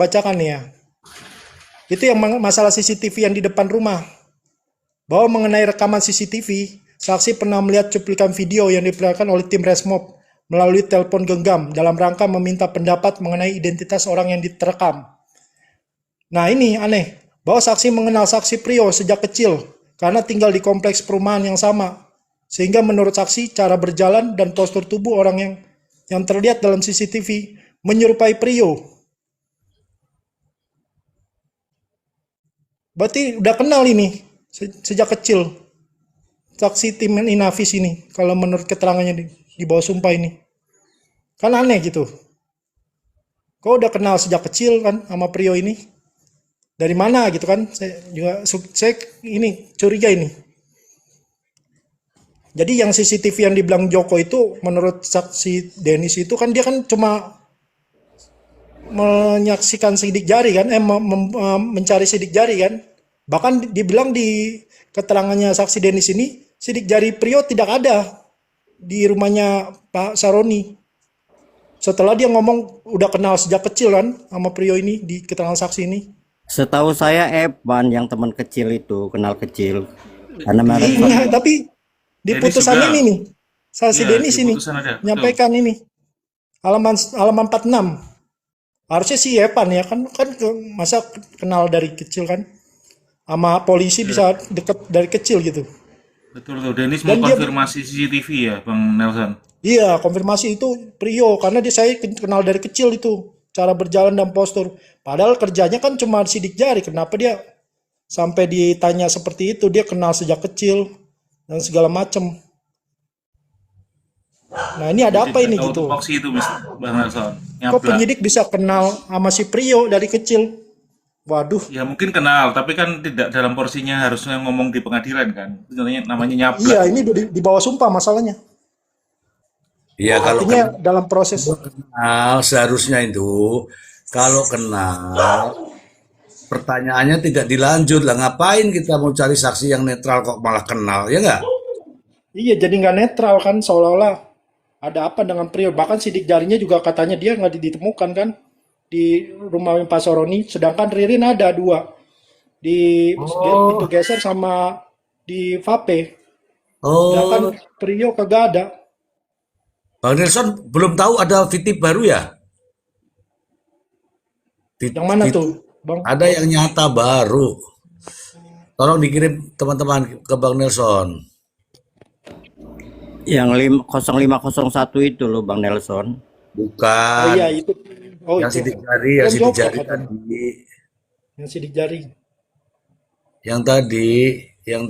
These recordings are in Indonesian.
bacakan nih ya. Itu yang masalah CCTV yang di depan rumah. Bahwa mengenai rekaman CCTV, saksi pernah melihat cuplikan video yang diperlihatkan oleh tim Resmob melalui telepon genggam dalam rangka meminta pendapat mengenai identitas orang yang diterekam. Nah ini aneh, bahwa saksi mengenal saksi Prio sejak kecil karena tinggal di kompleks perumahan yang sama. Sehingga menurut saksi, cara berjalan dan postur tubuh orang yang terlihat dalam CCTV menyerupai Prio. Berarti udah kenal ini sejak kecil. Saksi tim Inavis ini, kalau menurut keterangannya di bawah sumpah ini. Kan aneh gitu. Kau udah kenal sejak kecil kan sama Prio ini? Dari mana gitu kan? Saya ini curiga ini. Jadi yang CCTV yang dibilang Joko itu menurut saksi Denis itu kan dia kan cuma menyaksikan sidik jari kan, mencari sidik jari kan. Bahkan dibilang di keterangannya saksi Denis ini, sidik jari Prio tidak ada di rumahnya Pak Saroni. Setelah dia ngomong udah kenal sejak kecil kan sama Prio ini di keterangan saksi ini. Setahu saya Evan yang teman kecil itu kenal kecil. Karena mereka Iya, tapi di putusan ini nih, saksi Denis ini menyampaikan ini halaman 46. Harusnya si Evan ya kan masa kenal dari kecil kan, sama polisi bisa deket dari kecil gitu. Betul tuh, Denis mau konfirmasi CCTV ya, Bang Nelson. Iya, konfirmasi itu Prio karena saya kenal dari kecil itu cara berjalan dan postur. Padahal kerjanya kan cuma sidik jari. Kenapa dia sampai ditanya seperti itu? Dia kenal sejak kecil dan segala macam. Nah ini ada apa ini gitu? Itu Bang Nelson. Kok penyidik bisa kenal sama si Prio dari kecil? Waduh. Ya mungkin kenal, tapi kan tidak dalam porsinya harusnya ngomong di pengadilan kan. Namanya nyablak. Iya, ini di bawah sumpah masalahnya. Iya, kalau dalam proses kenal seharusnya itu kalau kenal pertanyaannya tidak dilanjut lah, ngapain kita mau cari saksi yang netral kok malah kenal, ya nggak? Iya, jadi nggak netral kan, seolah-olah ada apa dengan Prio. Bahkan sidik jarinya juga katanya dia nggak ditemukan kan di rumah Pak Saroni, sedangkan Ririn ada 2 di pintu geser sama di Vape. Sedangkan Prio kagak ada. Bang Nelson belum tahu ada VTip baru ya? Yang mana tuh, Bang? Ada yang nyata baru. Tolong dikirim teman-teman ke Bang Nelson. yang 0501 itu loh Bang Nelson. Bukan. Oh iya itu. Oh, yang itu. sidik jari, yang sidik jari tadi. Yang sidik jari. Yang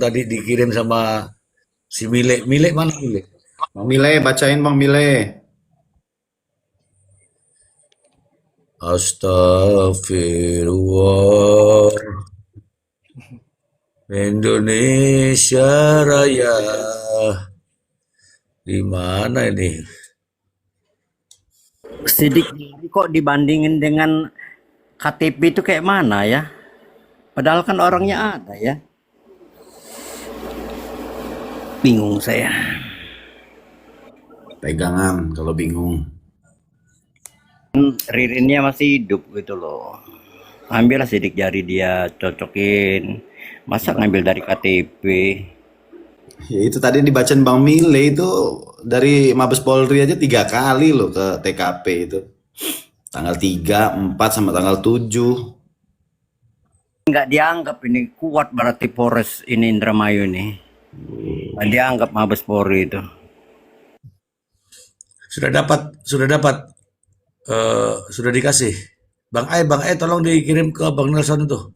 tadi dikirim sama si Mile. Mile mana Mile? Bang Mile, bacain Bang Mile. Astagfirullah. Indonesia Raya. Di mana ini? Sidik jari kok dibandingin dengan KTP itu kayak mana ya? Padahal kan orangnya ada ya. Bingung saya. Pegangan kalau bingung. Ririnnya masih hidup gitu loh. Ambillah sidik jari dia, cocokin. Masa ngambil dari KTP? Ya itu tadi dibacain Bang Mile itu dari Mabes Polri aja 3 kali loh ke TKP itu. Tanggal 3, 4 sama tanggal 7. Nggak dianggap ini kuat berarti Polres ini Indramayu nih. Nggak dianggap Mabes Polri itu. Sudah dikasih. Bang Ai tolong dikirim ke Bang Nelson itu.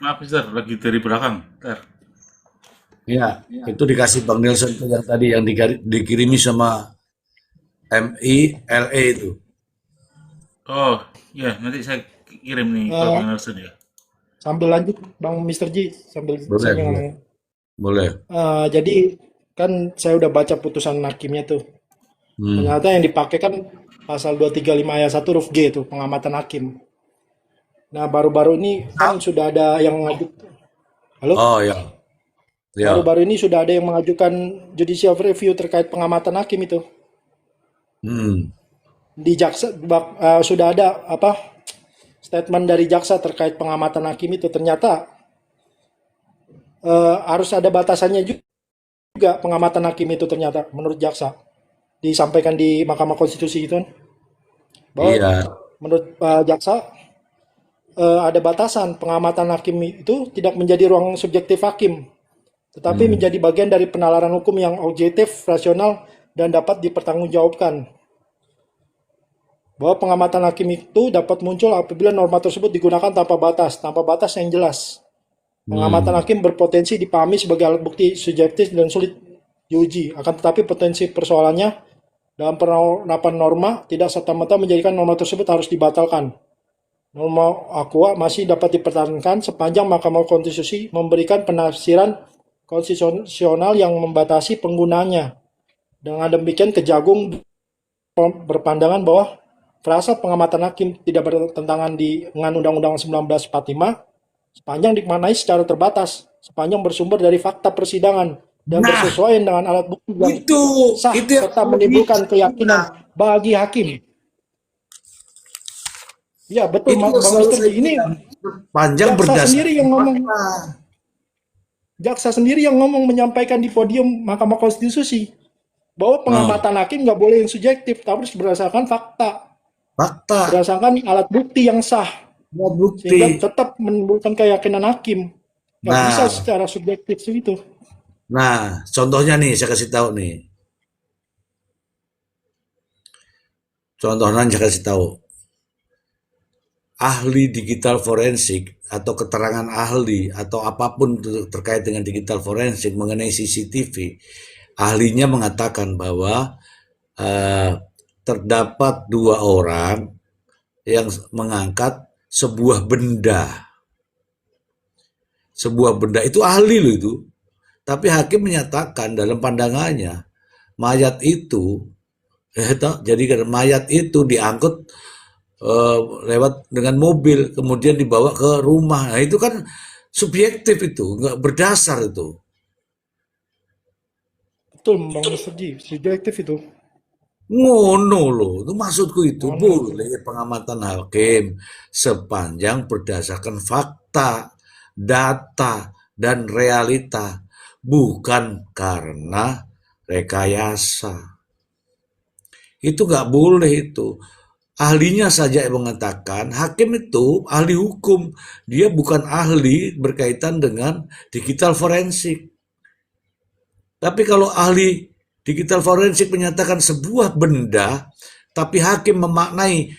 Maaf, Mister, lagi dari belakang. Ya, itu dikasih Bang Nelson itu yang tadi yang dikirimi sama MILE itu. Oh, ya nanti saya kirim nih ke Bang Nelson ya. Sambil lanjut Bang Mr. J, sambil saya ngomong. Boleh. Jadi kan saya udah baca putusan hakimnya tuh. Ternyata yang dipakai kan pasal 235 ayat 1 huruf G itu, pengamatan hakim. Nah, baru-baru ini kan sudah ada yang ngajut. Halo? Oh ya. Ya. Baru-baru ini sudah ada yang mengajukan judicial review terkait pengamatan hakim itu. Hmm. Di jaksa sudah ada statement dari jaksa terkait pengamatan hakim itu. Ternyata harus ada batasannya juga pengamatan hakim itu, ternyata menurut jaksa. Disampaikan di Mahkamah Konstitusi itu bahwa Iya. menurut jaksa ada batasan pengamatan hakim itu tidak menjadi ruang subjektif hakim, tetapi menjadi bagian dari penalaran hukum yang objektif, rasional, dan dapat dipertanggungjawabkan. Bahwa pengamatan hakim itu dapat muncul apabila norma tersebut digunakan tanpa batas yang jelas. Pengamatan hakim berpotensi dipahami sebagai alat bukti subjektif dan sulit diuji. Akan tetapi potensi persoalannya dalam penerapan norma tidak serta-merta menjadikan norma tersebut harus dibatalkan. Norma aqua masih dapat dipertahankan sepanjang Mahkamah Konstitusi memberikan penafsiran konstitusional yang membatasi penggunaannya. Dengan demikian Kejagung berpandangan bahwa frasa pengamatan hakim tidak bertentangan dengan Undang-Undang 1945 sepanjang dimaknai secara terbatas, sepanjang bersumber dari fakta persidangan dan Nah, bersesuaian dengan alat bukti yang itu sah yang serta aku menimbulkan bilang. keyakinan bagi hakim. Ya betul, Itu yang Bang selalu Mister saya Ji. Ini bilang. Panjang jaksa sendiri yang berdasarkan ngomong, fakta. menyampaikan di podium Mahkamah Konstitusi bahwa pengamatan hakim nggak boleh yang subjektif, tapi harus berdasarkan fakta, Fakta, berdasarkan alat bukti yang sah, alat bukti. sehingga tetap menimbulkan keyakinan hakim. Nggak bisa Nah, secara subjektif itu. contohnya nih saya kasih tahu nih. Contohnya saya kasih tahu. Ahli digital forensik atau keterangan ahli atau apapun terkait dengan digital forensik mengenai CCTV, ahlinya mengatakan bahwa terdapat 2 orang yang mengangkat sebuah benda. Sebuah benda itu ahli loh itu. Tapi hakim menyatakan dalam pandangannya mayat itu jadi mayat itu diangkut lewat dengan mobil kemudian dibawa ke rumah. Nah itu kan subjektif, itu nggak berdasar itu. Betul, Bang Mister Ji. Subjektif itu. Ngono loh, itu maksudku itu Ngono itu. boleh pengamatan hakim sepanjang berdasarkan fakta, data, dan realita, bukan karena rekayasa. Itu nggak boleh itu. Ahlinya saja yang mengatakan, hakim itu ahli hukum, dia bukan ahli berkaitan dengan digital forensik. Tapi kalau ahli digital forensik menyatakan sebuah benda, tapi hakim memaknai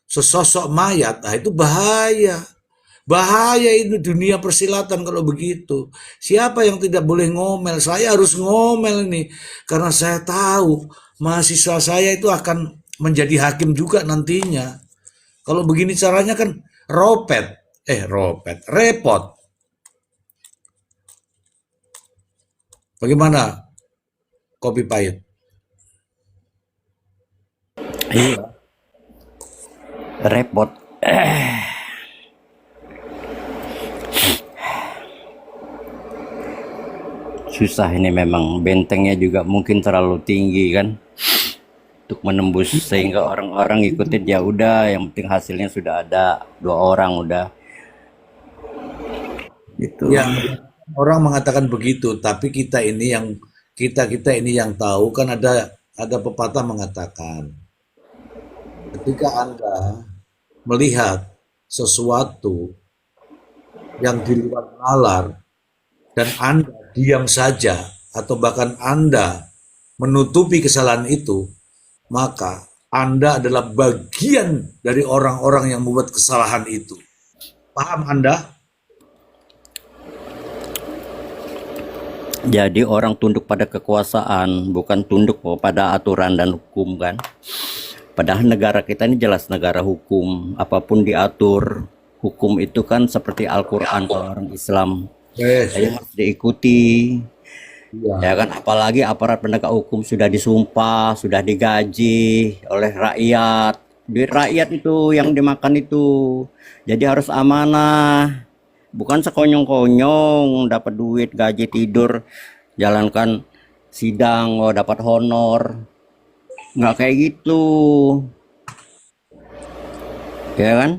sesosok mayat, nah itu bahaya. Bahaya itu dunia persilatan kalau begitu. Siapa yang tidak boleh ngomel? Saya harus ngomel ini karena saya tahu mahasiswa saya itu akan menjadi hakim juga nantinya. Kalau begini caranya kan repot. Bagaimana kopi pahit? Iya, repot. Susah ini memang, bentengnya juga mungkin terlalu tinggi kan untuk menembus, sehingga orang-orang ikutin ya udah, yang penting hasilnya sudah ada 2 orang udah gitu. Ya, orang mengatakan begitu, tapi kita ini yang tahu kan ada pepatah mengatakan ketika Anda melihat sesuatu yang di luar nalar dan Anda diam saja atau bahkan Anda menutupi kesalahan itu, maka Anda adalah bagian dari orang-orang yang membuat kesalahan itu. Paham Anda? Jadi orang tunduk pada kekuasaan, bukan tunduk pada aturan dan hukum kan. Padahal negara kita ini jelas negara hukum, apapun diatur. Hukum itu kan seperti Al-Quran kalau orang Islam, jadi harus diikuti. Ya. Ya kan, apalagi aparat penegak hukum sudah disumpah, sudah digaji oleh rakyat, Duit rakyat itu yang dimakan itu. Jadi harus amanah. Bukan sekonyong-konyong dapat duit gaji tidur jalankan sidang oh dapat honor. Nggak kayak gitu. Ya kan?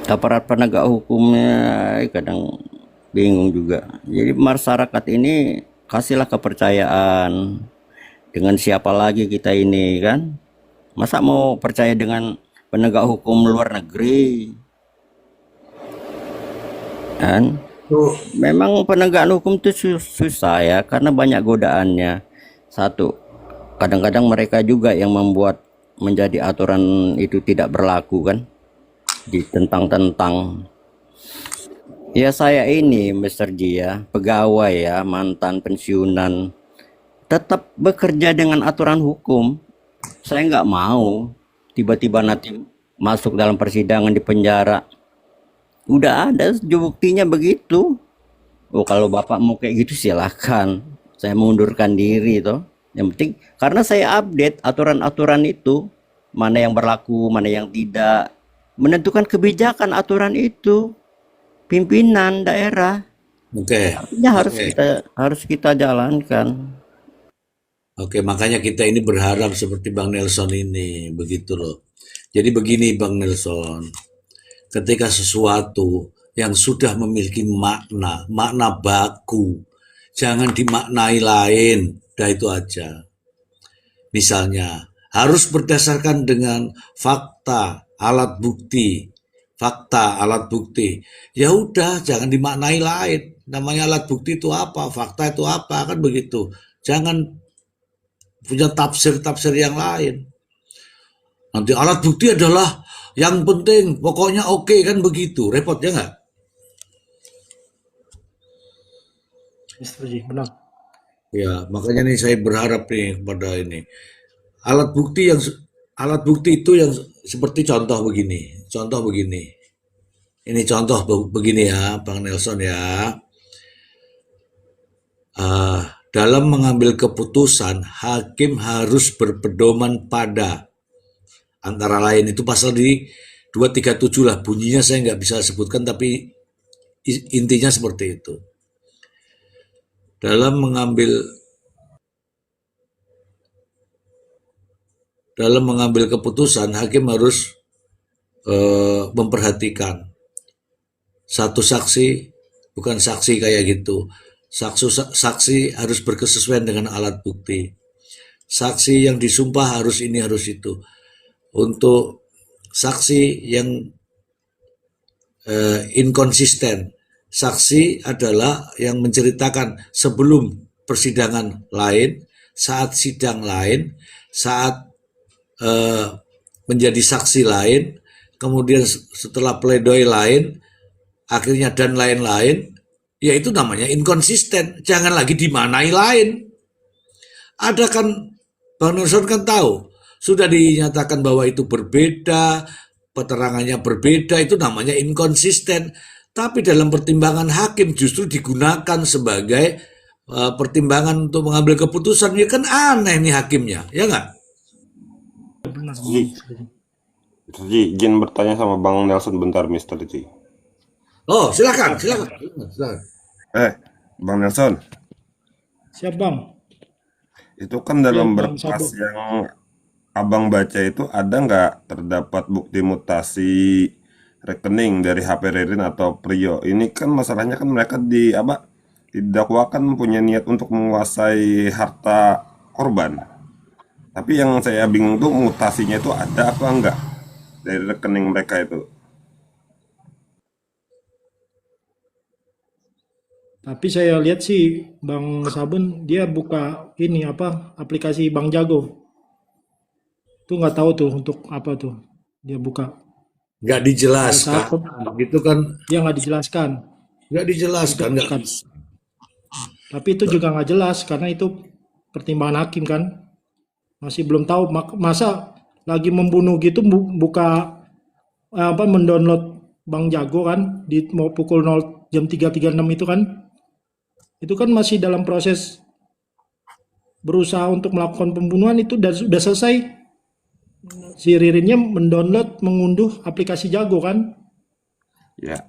Aparat penegak hukumnya kadang bingung juga. Jadi masyarakat ini kasihlah kepercayaan. Dengan siapa lagi kita ini kan? Masa mau percaya dengan penegak hukum luar negeri? Kan? Tuh, Memang penegakan hukum itu susah ya karena banyak godaannya. Satu, kadang-kadang mereka juga yang membuat menjadi aturan itu tidak berlaku kan? Ditentang-tentang. Ya saya ini Mr. Ji ya, pegawai ya, mantan pensiunan. Tetap bekerja dengan aturan hukum. Saya nggak mau tiba-tiba nanti masuk dalam persidangan di penjara. Udah ada buktinya begitu. Oh kalau bapak mau kayak gitu silahkan. Saya mengundurkan diri toh. Yang penting karena saya update aturan-aturan itu. Mana yang berlaku, mana yang tidak. Menentukan kebijakan aturan itu. Pimpinan daerah. oke. Artinya Oke. harus kita jalankan. Oke, makanya kita ini berharap seperti Bang Nelson ini, begitu loh. Jadi begini Bang Nelson, ketika sesuatu yang sudah memiliki makna, makna baku, jangan dimaknai lain, dah itu aja. Misalnya, harus berdasarkan dengan fakta, alat bukti, fakta, alat bukti. Ya udah, jangan dimaknai lain. Namanya alat bukti itu apa, fakta itu apa, kan begitu. Jangan punya tafsir-tafsir yang lain. Nanti alat bukti adalah yang penting, pokoknya oke, kan begitu. Repot ya nggak? Mr. Ji, benar. Ya, makanya nih saya berharap nih kepada ini. Alat bukti yang alat bukti itu yang seperti contoh begini. Contoh begini. Ini contoh begini ya, Bang Nelson ya. Dalam mengambil keputusan, hakim harus berpedoman pada antara lain itu pasal di 237 lah, bunyinya saya nggak bisa sebutkan tapi intinya seperti itu. Dalam mengambil keputusan, hakim harus memperhatikan satu saksi, bukan saksi kayak gitu. Saksi harus berkesesuaian dengan alat bukti. Saksi yang disumpah harus ini, harus itu. Untuk saksi yang inkonsisten, saksi adalah yang menceritakan sebelum persidangan lain, saat sidang lain, saat menjadi saksi lain, kemudian setelah pledoi lain, akhirnya dan lain-lain. Ya itu namanya inkonsisten. Jangan lagi dimanai lain. Ada kan, Bang Nelson kan tahu, sudah dinyatakan bahwa itu berbeda, keterangannya berbeda, itu namanya inkonsisten. Tapi dalam pertimbangan hakim justru digunakan sebagai pertimbangan untuk mengambil keputusan. Ya kan aneh nih hakimnya, ya nggak? Benar. Ji, izin bertanya sama Bang Nelson bentar, Mister Ji. Oh, silakan. Bang Nelson, Siap, Bang. itu kan dalam Siap, Bang berkas Sabo. yang Abang baca itu ada nggak terdapat bukti mutasi rekening dari HP Ririn atau Prio? Ini kan masalahnya kan mereka didakwakan punya niat untuk menguasai harta korban. Tapi yang saya bingung tuh mutasinya itu ada apa enggak dari rekening mereka itu? Tapi saya lihat sih Bang Sabun dia buka ini apa aplikasi Bang Jago. Tuh nggak tahu tuh untuk apa tuh dia buka. Nggak Pada dijelaskan. saat Gitu kan, dia nggak dijelaskan. nggak dijelaskan. Nggak. Kan. Tapi itu juga nggak jelas karena itu pertimbangan hakim kan. Masih belum tahu masa lagi membunuh gitu buka apa mendownload Bang Jago kan di mau pukul 0 jam 3.36 itu kan. Itu kan masih dalam proses berusaha untuk melakukan pembunuhan itu sudah selesai. si Ririnnya mengunduh aplikasi Jago kan. Ya.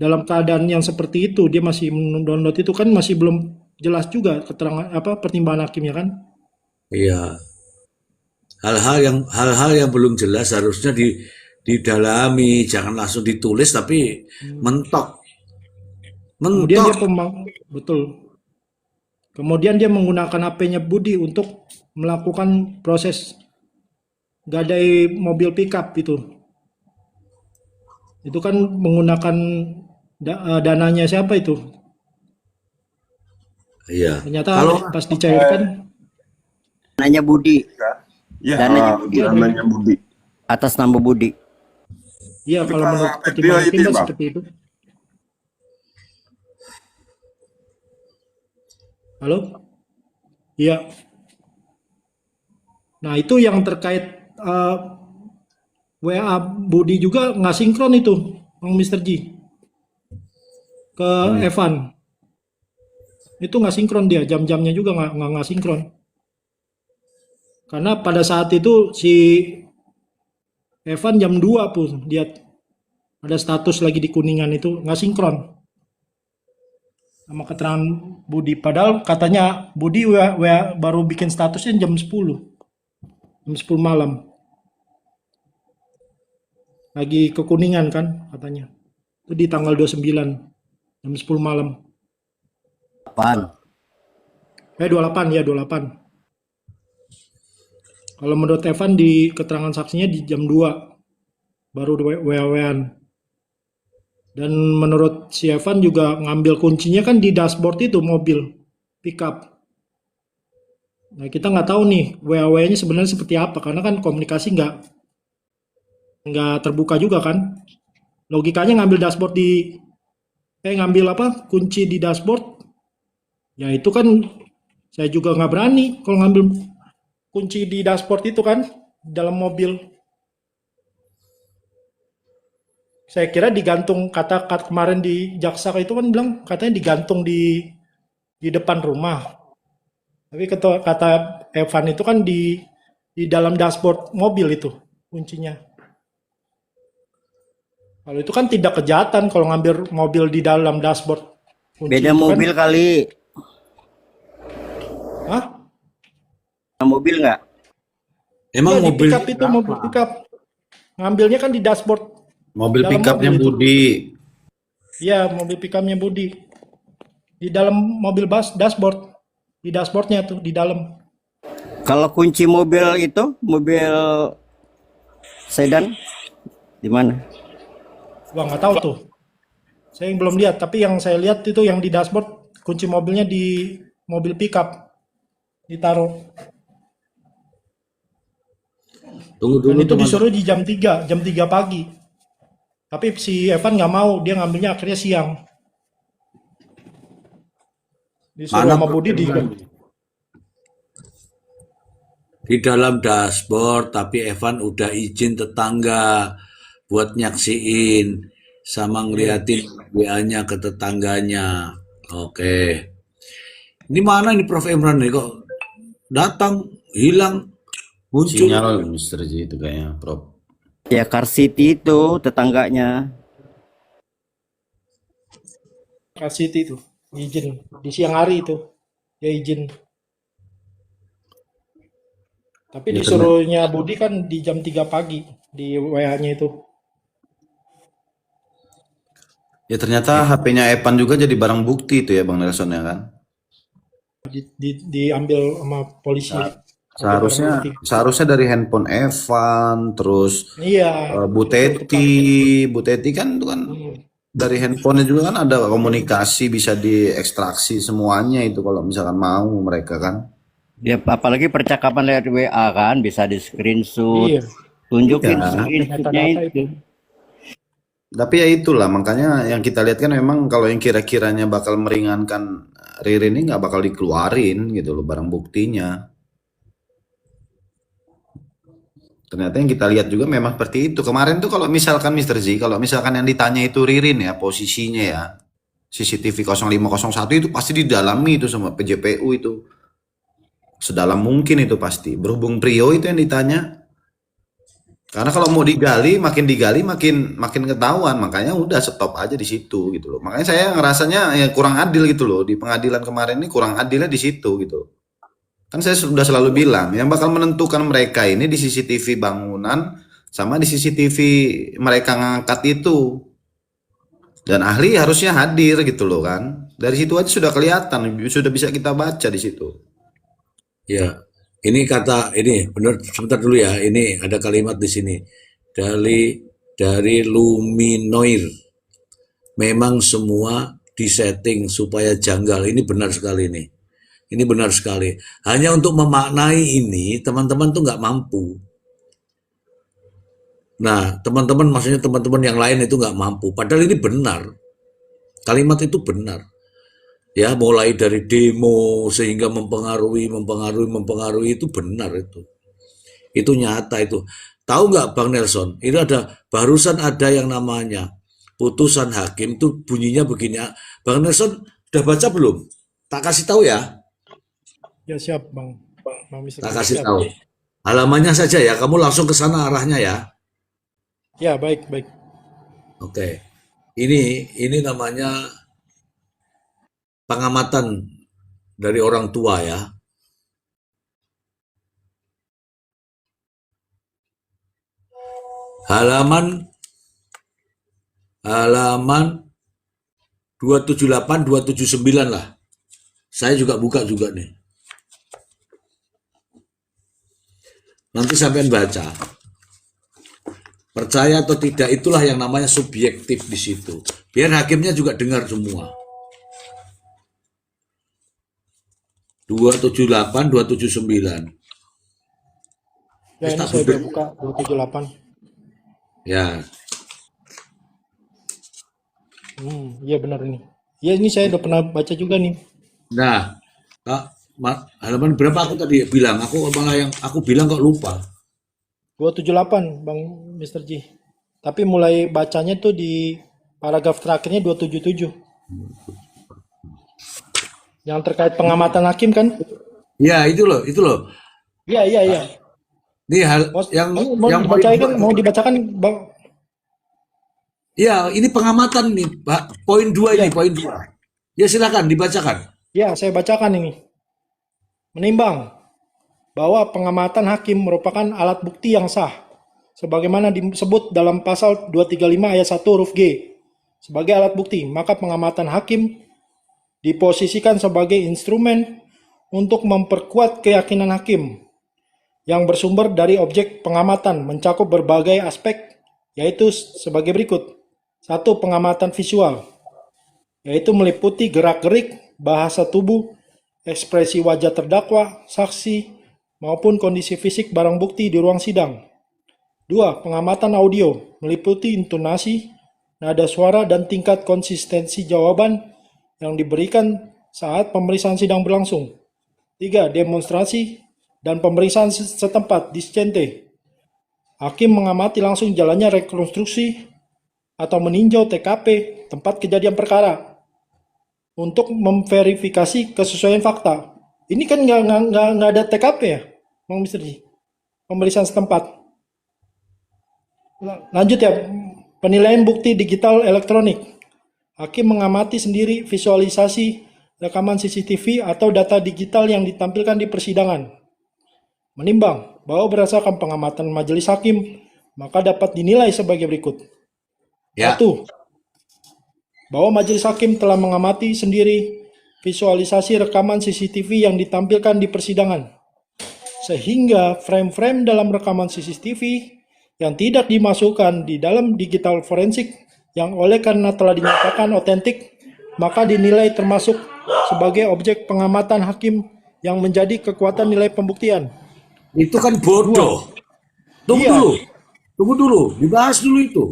Dalam keadaan yang seperti itu dia masih mendownload itu kan masih belum jelas juga keterangan apa pertimbangan hakimnya kan. Iya. Hal-hal yang belum jelas harusnya didalami, jangan langsung ditulis tapi mentok. Kemudian dia Mentok. betul. Kemudian dia menggunakan HP-nya Budi untuk melakukan proses gadai mobil pickup itu. Itu kan menggunakan dananya siapa itu? Iya. Ternyata Kalau pas dicairkan, Dananya Budi, Ya, dananya Budi, namanya Budi. atas nama Budi. iya kalau Kalau menurut Bang pertimbangan Febrio hakim itu kan Bang. seperti itu. Halo? Iya. Nah itu yang terkait WA Budi juga nggak sinkron itu, Bang Mr. G, ke Evan. Itu nggak sinkron dia, jam-jamnya juga nggak sinkron. Karena pada saat itu si Evan jam 2 pun dia ada status lagi di Kuningan itu nggak sinkron sama keterangan Budi. Padahal katanya Budi baru bikin statusnya jam 10 malam. Lagi ke Kuningan kan katanya. Itu di tanggal 29 jam 10 malam. Apaan? 28 ya 28. Kalau menurut Evan di keterangan saksinya di jam 2 baru WA-WAan. Dan menurut si Evan juga ngambil kuncinya kan di dashboard itu mobil pickup. Nah kita nggak tahu nih WA-WA-nya sebenarnya seperti apa karena kan komunikasi nggak terbuka juga kan. Logikanya ngambil dashboard ngambil kunci di dashboard. Ya itu kan saya juga nggak berani kalau ngambil kunci di dashboard itu kan dalam mobil. Saya kira digantung kata kemarin di jaksa itu kan bilang katanya digantung di depan rumah. Tapi kata Evan itu kan di dalam dashboard mobil itu kuncinya. Kalau itu kan tidak kejahatan kalau ngambil mobil di dalam dashboard kunci Beda itu mobil kan. kali. Hah? Mobil nggak? emang Iya di mobil pickup itu mobil pickup. Ngambilnya kan di dashboard mobil dalam pickupnya mobil itu. Budi. Iya mobil pickupnya Budi. Di dalam mobil dashboard. Di dashboardnya tuh di dalam. Kalau kunci mobil itu, mobil sedan, di mana? Wah nggak tahu tuh. Saya belum lihat. Tapi yang saya lihat itu yang di dashboard kunci mobilnya di mobil pickup ditaruh. Tunggu Dan dulu itu teman. disuruh di jam 3 pagi. Tapi si Evan nggak mau, dia ngambilnya akhirnya siang. Disuruh Mana sama Budi di dalam dashboard tapi Evan udah izin tetangga buat nyaksiin sama ngeliatin WA-nya ke tetangganya. Oke. Ini mana ini Prof Imran nih kok datang, hilang, muncul. Sinyal Mr. J itu kayaknya, Prof. Ya Car City itu tetangganya. kasih itu izin di siang hari itu dia izin. Tapi disuruhnya Budi kan di jam 3 pagi di WA-nya itu. Ya ternyata HP-nya Evan juga jadi barang bukti itu ya Bang Nelson ya kan? Diambil sama polisi. Seharusnya dari handphone Evan, terus Iya. Bu Teti kan itu kan dari handphonenya juga kan ada komunikasi, bisa diekstraksi semuanya itu kalau misalkan mau mereka kan. Ya apalagi percakapan lewat WA kan bisa di screenshot. Iya. Tunjukin Iya. screenshotnya Data-data itu. Tapi ya itulah makanya yang kita lihat kan memang kalau yang kira-kiranya bakal meringankan Ririn ini nggak bakal dikeluarin gitu loh barang buktinya. Ternyata yang kita lihat juga memang seperti itu. Kemarin tuh kalau misalkan Mr. Z, kalau misalkan yang ditanya itu Ririn ya posisinya ya, CCTV 0501 itu pasti didalami itu sama PJPU itu. Sedalam mungkin itu pasti. Berhubung Prio itu yang ditanya, Karena kalau mau digali makin makin ketahuan, makanya udah stop aja di situ gitu loh. Makanya saya ngerasanya ya kurang adil gitu loh di pengadilan kemarin ini, kurang adilnya di situ gitu. Kan saya sudah selalu bilang yang bakal menentukan mereka ini di CCTV bangunan sama di CCTV mereka ngangkat itu. Dan ahli harusnya hadir gitu loh kan. Dari situ aja sudah kelihatan, sudah bisa kita baca di situ. Ya, ini kata ini benar, sebentar dulu ya. Ini ada kalimat di sini dari Luminoir. Memang semua disetting supaya janggal. Ini benar sekali nih. Ini benar sekali. Hanya untuk memaknai ini, teman-teman tuh nggak mampu. Nah, teman-teman, maksudnya teman-teman yang lain itu nggak mampu. Padahal ini benar. Kalimat itu benar. Ya, mulai dari demo sehingga mempengaruhi itu benar itu. Itu nyata itu. Tahu nggak Bang Nelson? Itu barusan ada yang namanya putusan hakim tuh bunyinya begini. Bang Nelson udah baca belum? Tak kasih tahu ya. Ya siap Bang. Bang Mister Tak Ji, kasih siap. tahu. Halamannya saja ya. Kamu langsung ke sana arahnya ya. Ya, baik, baik. Oke. Ini namanya pengamatan dari orang tua ya. Halaman 278 279 lah. Saya juga buka juga nih. Nanti sampean baca. Percaya atau tidak itulah yang namanya subjektif di situ. Biar hakimnya juga dengar semua. 278 279. Ya, ini saya udah buka 278. Ya. Iya benar ini. Ya, ini saya udah pernah baca juga nih. Nah, halaman berapa aku tadi bilang? Aku malah yang aku bilang kok lupa. 278 Bang Mister Ji. Tapi mulai bacanya tuh di paragraf terakhirnya 277. Yang terkait pengamatan hakim kan? Ya, itu loh. Iya, iya, iya. Ini yang Mau dibacakan Bang? ya, ini pengamatan nih, Pak. Poin 2 ini, Ya, poin 2. Ya, silakan dibacakan. ya, saya bacakan ini. Menimbang bahwa pengamatan hakim merupakan alat bukti yang sah, sebagaimana disebut dalam pasal 235 ayat 1 huruf G. Sebagai alat bukti, maka pengamatan hakim diposisikan sebagai instrumen untuk memperkuat keyakinan hakim yang bersumber dari objek pengamatan mencakup berbagai aspek, yaitu sebagai berikut. 1. Pengamatan visual, yaitu meliputi gerak-gerik, bahasa tubuh, ekspresi wajah terdakwa, saksi, maupun kondisi fisik barang bukti di ruang sidang. 2. Pengamatan audio, meliputi intonasi, nada suara, dan tingkat konsistensi jawaban yang diberikan saat pemeriksaan sidang berlangsung. 3. Demonstrasi dan pemeriksaan setempat discente. Hakim mengamati langsung jalannya rekonstruksi atau meninjau TKP, tempat kejadian perkara, untuk memverifikasi kesesuaian fakta. Ini kan nggak ada TKP ya, Bang Mister Ji? Pemeriksaan setempat. Lanjut ya, penilaian bukti digital elektronik. Hakim mengamati sendiri visualisasi rekaman CCTV atau data digital yang ditampilkan di persidangan. Menimbang bahwa berdasarkan pengamatan majelis hakim, maka dapat dinilai sebagai berikut. Ya. 1. Bahwa majelis hakim telah mengamati sendiri visualisasi rekaman CCTV yang ditampilkan di persidangan, sehingga frame-frame dalam rekaman CCTV yang tidak dimasukkan di dalam digital forensik yang oleh karena telah dinyatakan otentik, maka dinilai termasuk sebagai objek pengamatan hakim yang menjadi kekuatan nilai pembuktian. Itu kan bodoh. Iya. Tunggu dulu, dibahas dulu itu.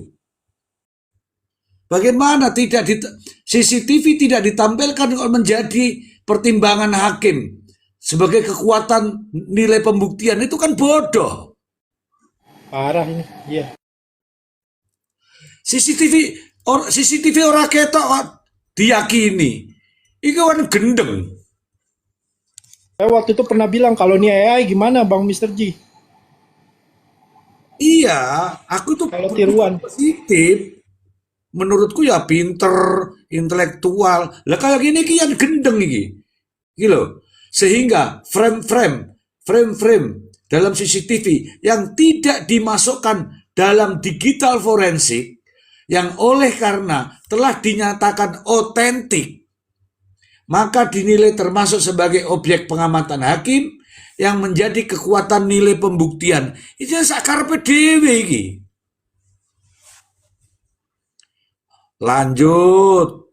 Bagaimana CCTV tidak ditampilkan kalau menjadi pertimbangan hakim sebagai kekuatan nilai pembuktian, itu kan bodoh. Parah ini, iya. CCTV orang ketok diyakini. Itu kan gendeng. Saya waktu itu pernah bilang kalau ini AI gimana Bang Mister Ji? Iya, aku tuh Kalau tiruan. positif. Menurutku ya pinter, intelektual. Lah kayak gini kian gendeng iki. Gitu. Sehingga frame-frame dalam CCTV yang tidak dimasukkan dalam digital forensik yang oleh karena telah dinyatakan otentik maka dinilai termasuk sebagai objek pengamatan hakim yang menjadi kekuatan nilai pembuktian. Itu sakarepe dhewe iki. Lanjut.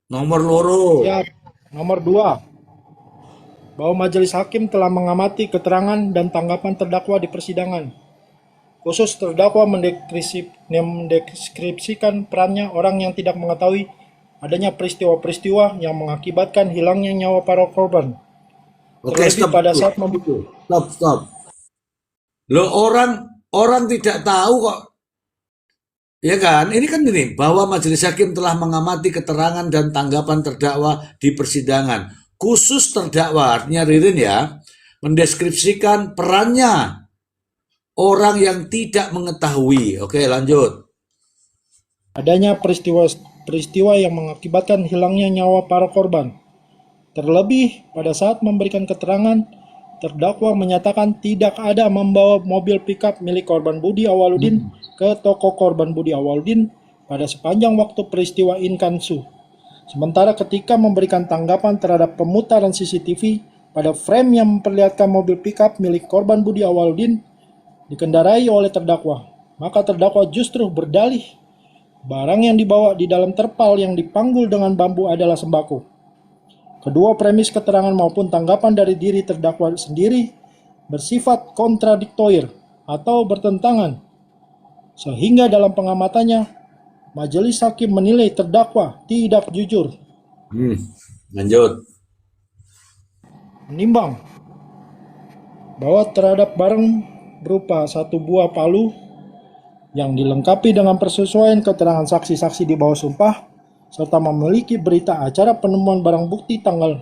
Nomor loro. Ya, nomor 2. Bahwa majelis hakim telah mengamati keterangan dan tanggapan terdakwa di persidangan. Khusus terdakwa mendeskripsikan perannya orang yang tidak mengetahui adanya peristiwa-peristiwa yang mengakibatkan hilangnya nyawa para korban. Oke, Terlebih stop pada dulu. saat Stop. Lo orang tidak tahu kok. Ya kan? Ini kan gini, bahwa majelis hakim telah mengamati keterangan dan tanggapan terdakwa di persidangan. Khusus terdakwa, artinya Ririn ya, mendeskripsikan perannya orang yang tidak mengetahui. Oke, lanjut. adanya peristiwa yang mengakibatkan hilangnya nyawa para korban. Terlebih pada saat memberikan keterangan, terdakwa menyatakan tidak ada membawa mobil pickup milik korban Budi Awaludin ke toko korban Budi Awaludin pada sepanjang waktu peristiwa Inkansu. Sementara ketika memberikan tanggapan terhadap pemutaran CCTV pada frame yang memperlihatkan mobil pickup milik korban Budi Awaludin dikendarai oleh terdakwa, maka terdakwa justru berdalih barang yang dibawa di dalam terpal yang dipanggul dengan bambu adalah sembako. Kedua premis keterangan maupun tanggapan dari diri terdakwa sendiri bersifat kontradiktoir atau bertentangan, sehingga dalam pengamatannya, majelis hakim menilai terdakwa tidak jujur. Lanjut. Menimbang bahwa terhadap barang berupa satu buah palu yang dilengkapi dengan persesuaian keterangan saksi-saksi di bawah sumpah, serta memiliki berita acara penemuan barang bukti tanggal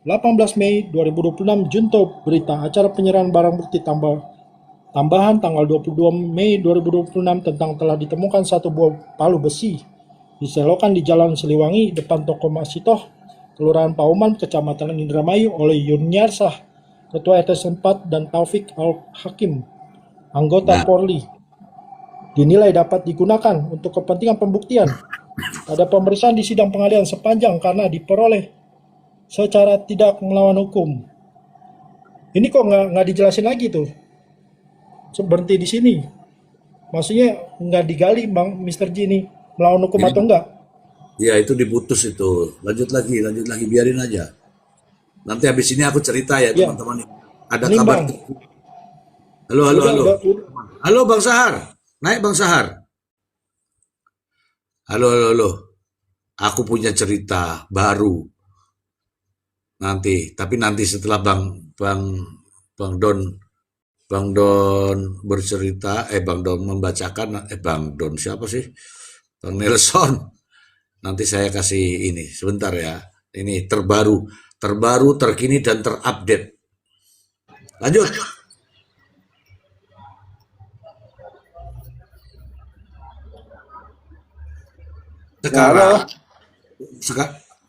18 Mei 2026 junto berita acara penyerahan barang bukti tambahan tanggal 22 Mei 2026 tentang telah ditemukan satu buah palu besi di selokan di Jalan Siliwangi depan toko Masitoh, Kelurahan Pauman, Kecamatan Indramayu oleh Yuniarsah, Ketua RT 4 dan Taufik Al-Hakim, anggota Polri, dinilai dapat digunakan untuk kepentingan pembuktian pada pemeriksaan di sidang pengadilan sepanjang karena diperoleh secara tidak melawan hukum. Ini kok nggak dijelasin lagi tuh, berhenti di sini. Maksudnya nggak digali Bang Mr. G ini melawan hukum atau enggak? Ya itu diputus itu. Lanjut lagi, biarin aja. Nanti habis ini aku cerita ya teman-teman. Ada Ini, kabar. Bang. Halo. Udah. Halo Bang Sahar. Naik Bang Sahar. Halo. Aku punya cerita baru. Tapi nanti setelah Bang Don bercerita, Bang Don membacakan, Bang Don siapa sih? Bang Nelson. Nanti saya kasih ini sebentar ya. Ini terbaru, terkini dan terupdate. Lanjut.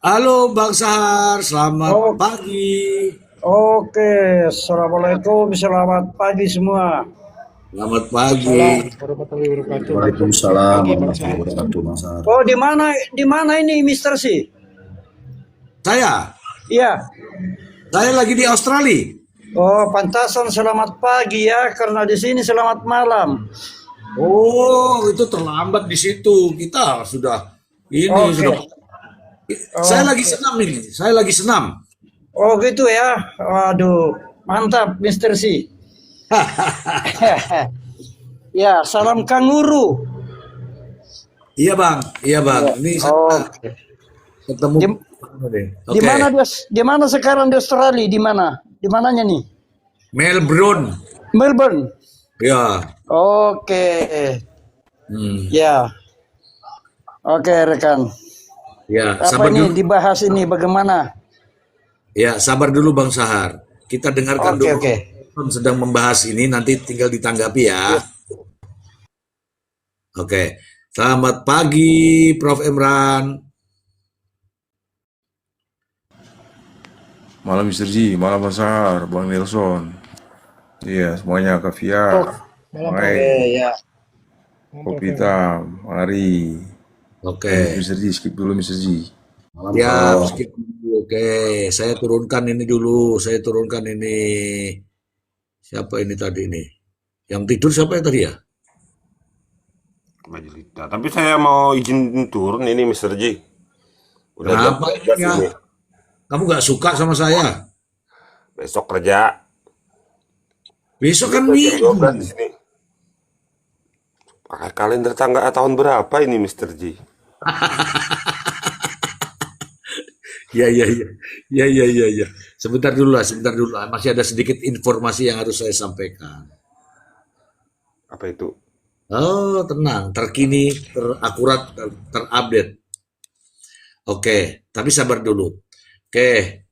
Halo Bang Sahar, selamat pagi. Oke, assalamualaikum, selamat pagi semua. Selamat pagi. Warahmatullahi wabarakatuh. Waalaikumsalam warahmatullahi wabarakatuh, Mas Ar. Oh, di mana ini Mister Si? Saya Iya. lagi di Australia. Oh, pantasan selamat pagi ya, karena di sini selamat malam. Oh, itu terlambat di situ. Kita sudah sudah. Saya lagi senam. Oh, gitu ya. Waduh, mantap Mister Si. Ya, salam kanguru. Iya bang. Ini saya ketemu. Di mana di mana sekarang di Australia? Di mana? Di mananya nih? Melbourne. Melbourne. Ya. Oke. Ya. Oke, rekan. Ya, Apa sabar ini dulu. dibahas ini bagaimana? Ya, sabar dulu Bang Sahar. Kita dengarkan dulu. Oke. Sedang membahas ini, nanti tinggal ditanggapi ya. Oke. Selamat pagi, Prof. Imran. Malam Mr. G, malam Mas Sahar, Bang Nelson. Iya, semuanya Kak Fia, Prof. Malam, Prof. Mai, ya. Malam, Prof. Kopi Hitam, Mari. Lanjut Oke. Mr. G, skip dulu Mr. G. Malam Siap, Prof. skip dulu. Oke, saya turunkan ini dulu. Saya turunkan ini. Siapa ini tadi ini? Yang tidur siapa ya tadi ya? Majelita. Tapi saya mau izin turun ini Mr. J. Udah jam Kenapa ini 12 ya? ini. Kamu nggak suka sama saya? Besok kerja. Besok kan Udah jam 12 di minggu. sini. Pakai kalender tanggal tahun berapa ini Mr. J? Ya, ya, ya, ya, ya, ya, ya. Sebentar dulu lah, sebentar dulu lah. Masih ada sedikit informasi yang harus saya sampaikan. Apa itu? Oh, tenang, terkini, terakurat, terupdate. Oke, tapi sabar dulu. Oke,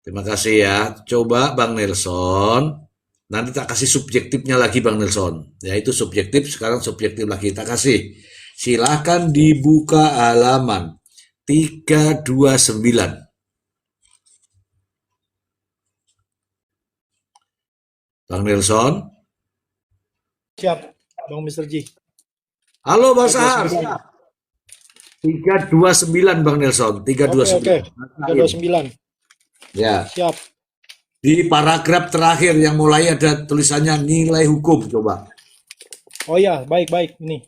terima kasih ya. Coba Bang Nelson, nanti tak kasih subjektifnya lagi Bang Nelson. Ya itu subjektif, sekarang subjektif lagi. Tak kasih. Silahkan dibuka halaman 329. Bang Nelson. Siap, Bang Mr. G. Halo Bang Sahar. 329. 329 Bang Nelson. Oke, oke. 329. Ya. Siap. Di paragraf terakhir yang mulai ada tulisannya nilai hukum. Coba. Oh ya, baik-baik. Ini.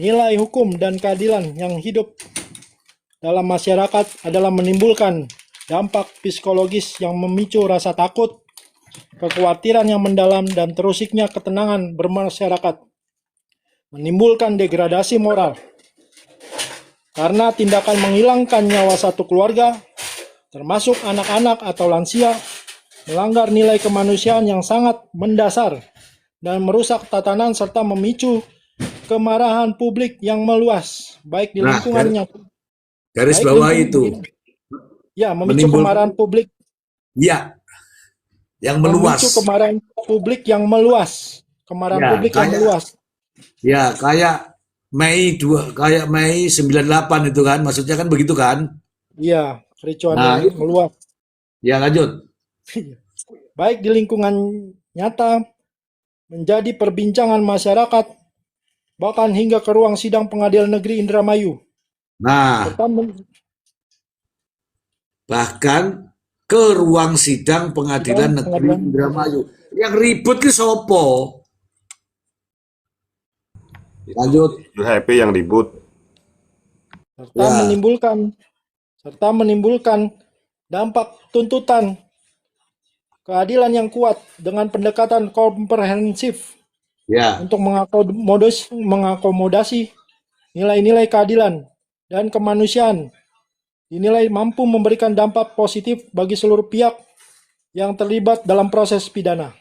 Nilai hukum dan keadilan yang hidup dalam masyarakat adalah menimbulkan dampak psikologis yang memicu rasa takut, kekhawatiran yang mendalam, dan terusiknya ketenangan bermasyarakat. Menimbulkan degradasi moral. Karena tindakan menghilangkan nyawa satu keluarga, termasuk anak-anak atau lansia, melanggar nilai kemanusiaan yang sangat mendasar dan merusak tatanan serta memicu kemarahan publik yang meluas, baik di Nah, lingkungannya. garis baik bawah lingkungan- itu. Ya, memicu Menimbul- kemarahan publik. Ya. Yang meluas. Memicu kemarahan publik yang meluas. Kemarahan Ya, publik yang kayak- meluas. Ya, kayak Mei 98 itu kan, maksudnya kan begitu kan? Iya, kericuan Nah, yang meluas. Ya, lanjut. Baik di lingkungan nyata, menjadi perbincangan masyarakat, bahkan hingga ke ruang sidang pengadilan negeri Indramayu. Nah, Serta bahkan ke ruang sidang pengadilan negeri Pengadilan. Indramayu. Yang ribut ke sopo? Lanjut. You happy yang ribut. serta Ya. menimbulkan dampak tuntutan keadilan yang kuat dengan pendekatan komprehensif Ya. untuk mengakomodasi nilai-nilai keadilan dan kemanusiaan, dinilai mampu memberikan dampak positif bagi seluruh pihak yang terlibat dalam proses pidana.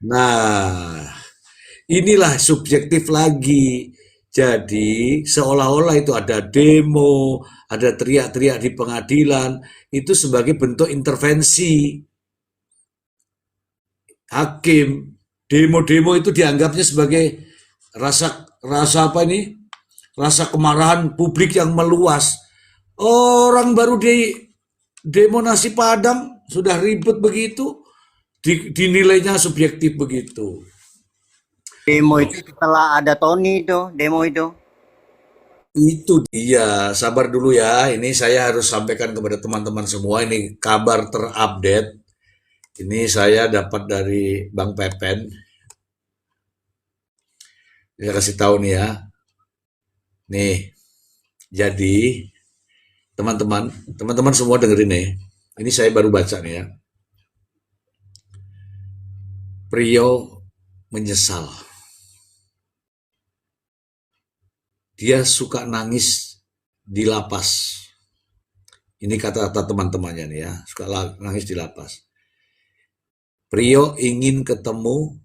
Nah, inilah subjektif lagi. Jadi seolah-olah itu ada demo, ada teriak-teriak di pengadilan, itu sebagai bentuk intervensi hakim. Demo-demo itu dianggapnya sebagai rasa apa ini? Rasa kemarahan publik yang meluas. Orang baru di demo nasi Padang sudah ribut begitu, dinilainya subjektif begitu. Demo itu setelah ada Tony itu, demo itu. Itu dia, sabar dulu ya. Ini saya harus sampaikan kepada teman-teman semua. Ini kabar terupdate. Ini saya dapat dari Bang Pepen. Saya kasih tahu nih ya. Nih, jadi teman-teman semua dengerin nih. Ini saya baru baca nih ya. Prio menyesal. Dia suka nangis di lapas. Ini kata-kata teman-temannya nih ya, suka nangis di lapas. Prio ingin ketemu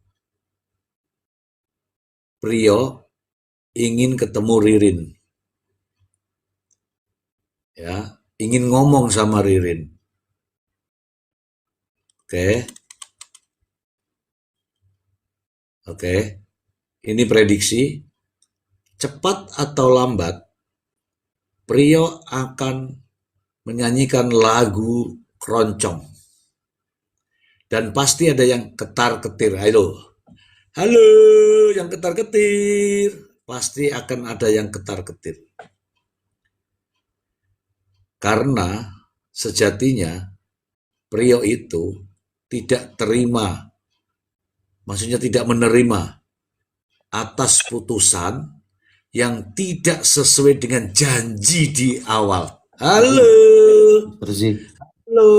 Ririn. Ya, ingin ngomong sama Ririn. Oke. Oke. Ini prediksi. cepat atau lambat, Priyo akan menyanyikan lagu keroncong. Dan pasti ada yang ketar-ketir. Halo, yang ketar-ketir. Pasti akan ada yang ketar-ketir. Karena sejatinya Priyo itu tidak terima, maksudnya tidak menerima atas putusan yang tidak sesuai dengan janji di awal. Halo, Mr. Z, halo,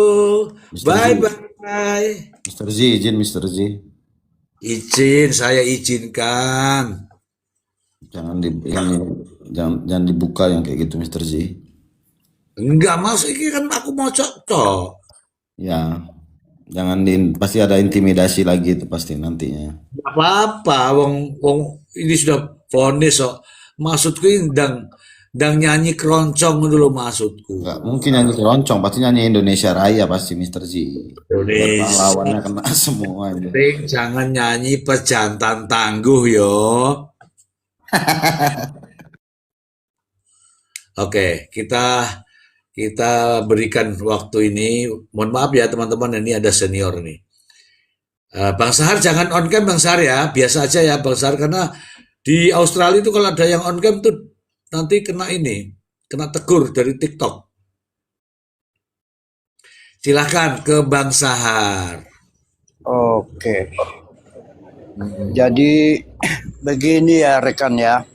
Mr. Z, bye-bye. Mr. Z, izin Mr. Z. Izin, saya izinkan. Jangan dibuka yang kayak gitu Mr. Z. Enggak masuk, ini kan aku mau cocok. Ya, pasti ada intimidasi lagi itu pasti nantinya. Enggak apa-apa, wong ini sudah vonis kok. Maksudku ini dang nyanyi keroncong dulu maksudku. Nggak mungkin nyanyi keroncong, pasti nyanyi Indonesia Raya pasti Mr. Z. Indonesia. Lawannya kena semua itu. Jangan nyanyi pejantan tangguh yo. Oke, kita berikan waktu ini. Mohon maaf ya teman-teman, ini ada senior nih. Bang Sahar jangan on cam Bang Sahar ya, biasa aja ya Bang Sahar, karena di Australia itu kalau ada yang on cam tuh nanti kena tegur dari TikTok. Silahkan ke Bang Sahar. Oke. Jadi begini ya rekan ya.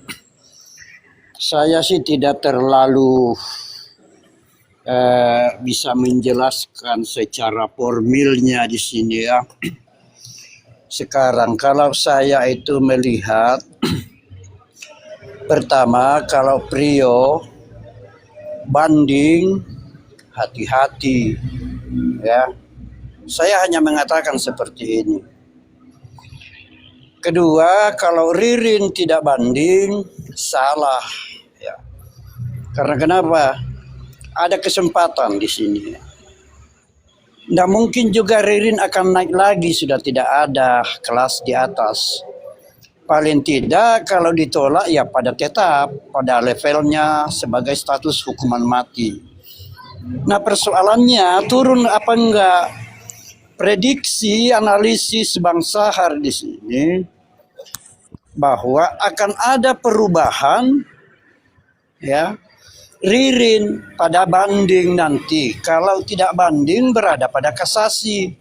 Saya sih tidak terlalu bisa menjelaskan secara formilnya di sini ya. Sekarang kalau saya itu melihat pertama, kalau Priyo banding, hati-hati ya. Saya hanya mengatakan seperti ini. Kedua, kalau Ririn tidak banding, salah ya. Karena kenapa? Ada kesempatan di sini. Tidak mungkin juga Ririn akan naik lagi, sudah tidak ada kelas di atas. Paling tidak kalau ditolak ya tetap pada levelnya sebagai status hukuman mati. Nah persoalannya turun apa enggak? Prediksi analisis Bang Sahar di sini bahwa akan ada perubahan ya. Ririn pada banding nanti, kalau tidak banding berada pada kasasi,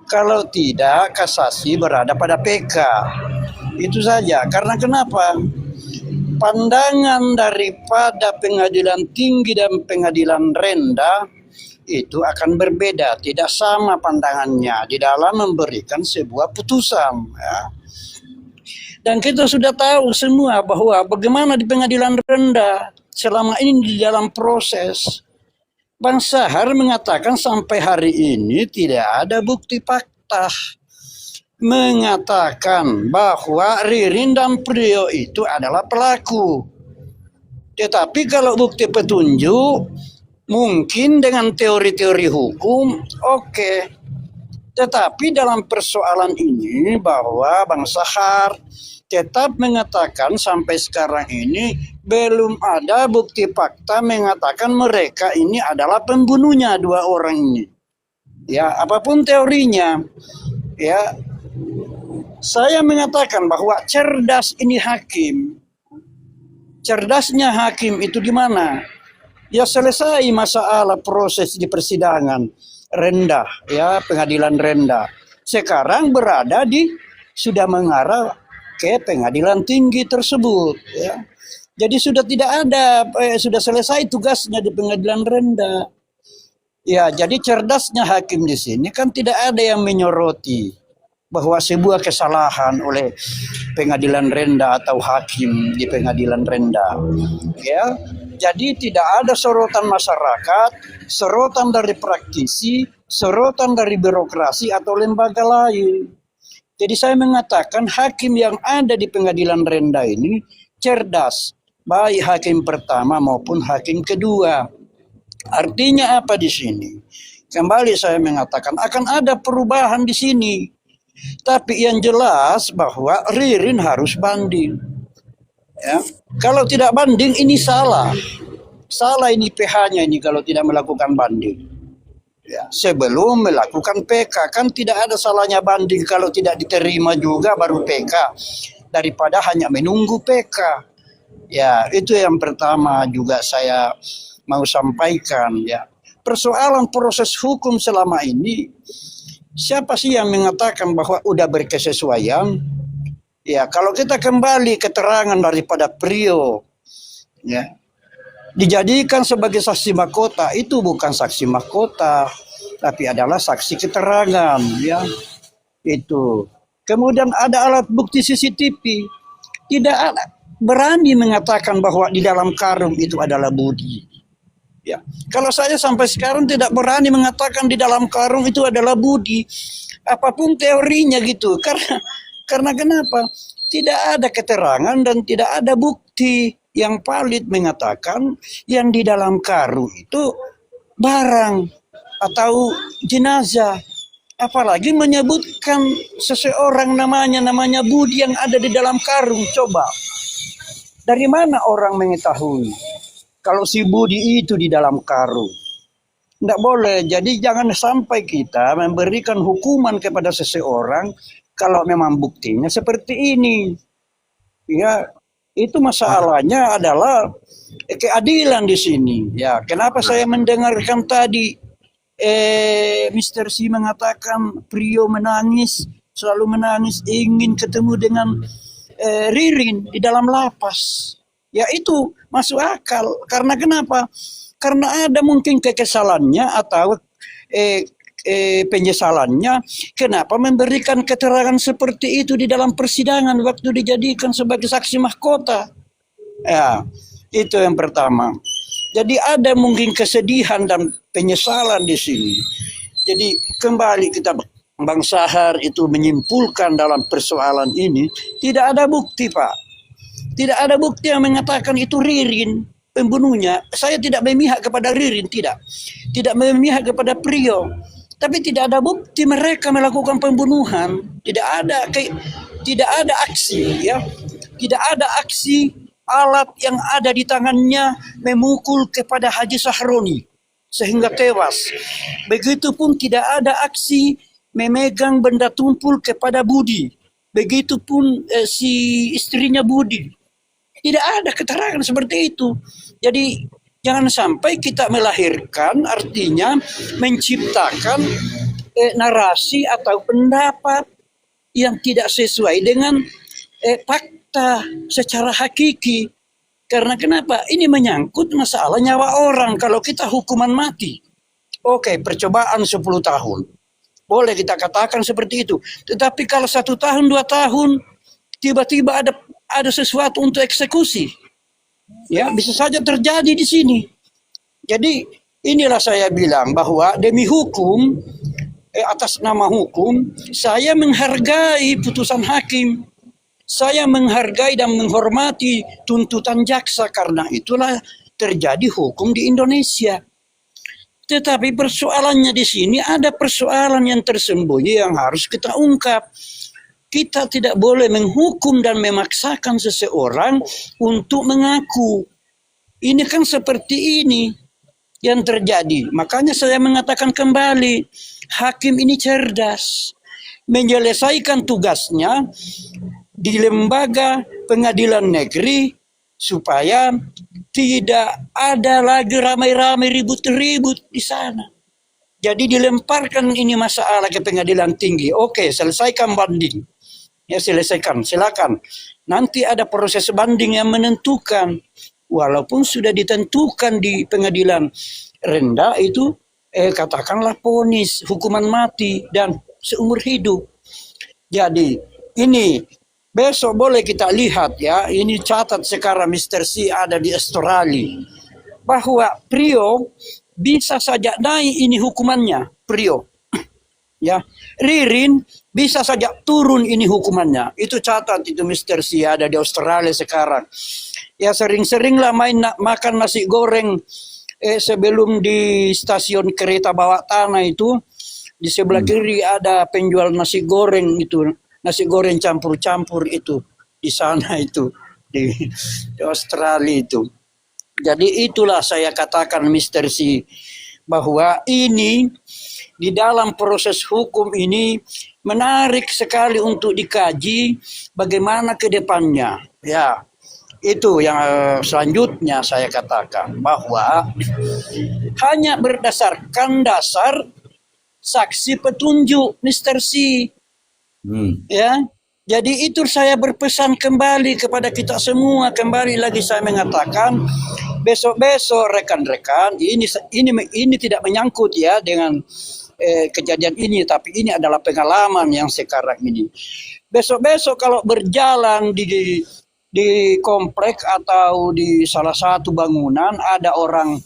kalau tidak kasasi berada pada PK. Itu saja. Karena kenapa? Pandangan daripada pengadilan tinggi dan pengadilan rendah itu akan berbeda, tidak sama pandangannya di dalam memberikan sebuah putusan ya. Dan kita sudah tahu semua bahwa bagaimana di pengadilan rendah selama ini di dalam proses. Bang Sahar mengatakan sampai hari ini tidak ada bukti fakta. Mengatakan bahwa Ririn dan Priyo itu adalah pelaku. Tetapi kalau bukti petunjuk, mungkin dengan teori-teori hukum, oke. Tetapi dalam persoalan ini bahwa Bang Sahar tetap mengatakan sampai sekarang ini belum ada bukti fakta mengatakan mereka ini adalah pembunuhnya, dua orang ini. Ya, apapun teorinya, ya, saya mengatakan bahwa cerdas ini hakim. Cerdasnya hakim itu di mana? Ya selesai masalah proses di persidangan rendah, ya pengadilan rendah. Sekarang berada sudah mengarah ke pengadilan tinggi tersebut ya. Jadi sudah tidak ada sudah selesai tugasnya di pengadilan rendah. Ya, jadi cerdasnya hakim di sini kan tidak ada yang menyoroti bahwa sebuah kesalahan oleh pengadilan rendah atau hakim di pengadilan rendah. Ya. Jadi tidak ada sorotan masyarakat, sorotan dari praktisi, sorotan dari birokrasi atau lembaga lain. Jadi saya mengatakan hakim yang ada di pengadilan rendah ini cerdas, baik hakim pertama maupun hakim kedua. Artinya apa di sini? Kembali saya mengatakan akan ada perubahan di sini. Tapi yang jelas bahwa Ririn harus banding. Ya. Kalau tidak banding ini salah. Salah ini PH-nya ini kalau tidak melakukan banding. Ya, sebelum melakukan PK kan tidak ada salahnya banding, kalau tidak diterima juga baru PK daripada hanya menunggu PK. Ya, itu yang pertama juga saya mau sampaikan ya. Persoalan proses hukum selama ini, siapa sih yang mengatakan bahwa udah berkesesuaian? Ya, kalau kita kembali keterangan daripada Prio, ya, dijadikan sebagai saksi mahkota, itu bukan saksi mahkota, tapi adalah saksi keterangan, ya. Itu. Kemudian ada alat bukti CCTV. Tidak ada berani mengatakan bahwa di dalam karung itu adalah Budi. Ya. Kalau saya sampai sekarang tidak berani mengatakan di dalam karung itu adalah Budi, apapun teorinya gitu. Karena kenapa? Tidak ada keterangan dan tidak ada bukti yang valid mengatakan yang di dalam karung itu barang atau jenazah, apalagi menyebutkan seseorang namanya Budi yang ada di dalam karung. Coba dari mana orang mengetahui kalau si Budi itu di dalam karung? Tidak boleh. Jadi jangan sampai kita memberikan hukuman kepada seseorang kalau memang buktinya seperti ini. Ya, itu masalahnya adalah keadilan di sini. Ya, kenapa saya mendengarkan tadi Mr. C mengatakan Prio menangis, selalu menangis, ingin ketemu dengan Ririn di dalam lapas. Ya, itu masuk akal. Karena kenapa? Karena ada mungkin kekesalannya atau penyesalannya, kenapa memberikan keterangan seperti itu di dalam persidangan waktu dijadikan sebagai saksi mahkota. Ya, itu yang pertama. Jadi ada mungkin kesedihan dan penyesalan di sini. Jadi kembali kita, Bang Sahar itu menyimpulkan dalam persoalan ini, tidak ada bukti, Pak. Tidak ada bukti yang mengatakan itu Ririn pembunuhnya. Saya tidak memihak kepada Ririn, tidak. Tidak memihak kepada Prio. Tapi tidak ada bukti mereka melakukan pembunuhan. Tidak ada aksi, ya. Tidak ada aksi alat yang ada di tangannya memukul kepada Haji Sahroni sehingga tewas. Begitupun tidak ada aksi memegang benda tumpul kepada Budi. Begitupun si istrinya Budi. Tidak ada keterangan seperti itu. Jadi jangan sampai kita melahirkan, artinya menciptakan narasi atau pendapat yang tidak sesuai dengan fakta secara hakiki. Karena kenapa? Ini menyangkut masalah nyawa orang. Kalau kita hukuman mati, oke, percobaan 10 tahun. Boleh kita katakan seperti itu. Tetapi kalau 1 tahun, 2 tahun, tiba-tiba ada sesuatu untuk eksekusi. Ya, bisa saja terjadi di sini. Jadi inilah saya bilang bahwa demi hukum, atas nama hukum, saya menghargai putusan hakim. Saya menghargai dan menghormati tuntutan jaksa, karena itulah terjadi hukum di Indonesia. Tetapi persoalannya di sini ada persoalan yang tersembunyi yang harus kita ungkap. Kita tidak boleh menghukum dan memaksakan seseorang untuk mengaku. Ini kan seperti ini yang terjadi. Makanya saya mengatakan kembali, hakim ini cerdas. Menyelesaikan tugasnya di lembaga pengadilan negeri supaya tidak ada lagi ramai-ramai ribut-ribut di sana. Jadi dilemparkan ini masalah ke pengadilan tinggi. Oke, selesaikan banding. Ya, selesaikan, silakan. Nanti ada proses banding yang menentukan. Walaupun sudah ditentukan di pengadilan rendah itu, katakanlah vonis, hukuman mati dan seumur hidup. Jadi ini besok boleh kita lihat ya, ini catat sekarang Mr. C ada di Australia, bahwa Prio bisa saja naik ini hukumannya, Prio. Ya, Ririn bisa saja turun ini hukumannya. Itu catat itu Mr. C ada di Australia sekarang. Ya, sering-seringlah makan nasi goreng sebelum di stasiun kereta bawah tanah itu, di sebelah kiri ada penjual nasi goreng itu, nasi goreng campur-campur itu di sana itu. di Australia itu. Jadi itulah saya katakan Mr. C, bahwa ini di dalam proses hukum ini menarik sekali untuk dikaji bagaimana ke depannya. Ya, itu yang selanjutnya saya katakan bahwa hanya berdasarkan dasar saksi petunjuk Mr. C. Ya, jadi itu saya berpesan kembali kepada kita semua. Kembali lagi saya mengatakan, besok-besok rekan-rekan, ini tidak menyangkut ya dengan kejadian ini, tapi ini adalah pengalaman yang sekarang ini. Besok-besok kalau berjalan di komplek atau di salah satu bangunan ada orang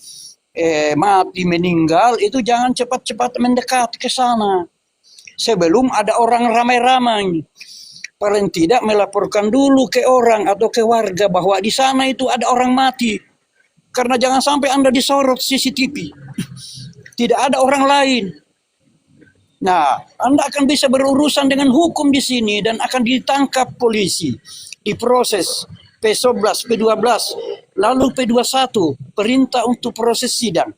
mati meninggal, itu jangan cepat-cepat mendekat ke sana sebelum ada orang ramai-ramai. Paling tidak melaporkan dulu ke orang atau ke warga bahwa di sana itu ada orang mati. Karena jangan sampai Anda disorot CCTV. Tidak ada orang lain. Nah, Anda akan bisa berurusan dengan hukum di sini dan akan ditangkap polisi. Diproses P11, P12, lalu P21, perintah untuk proses sidang.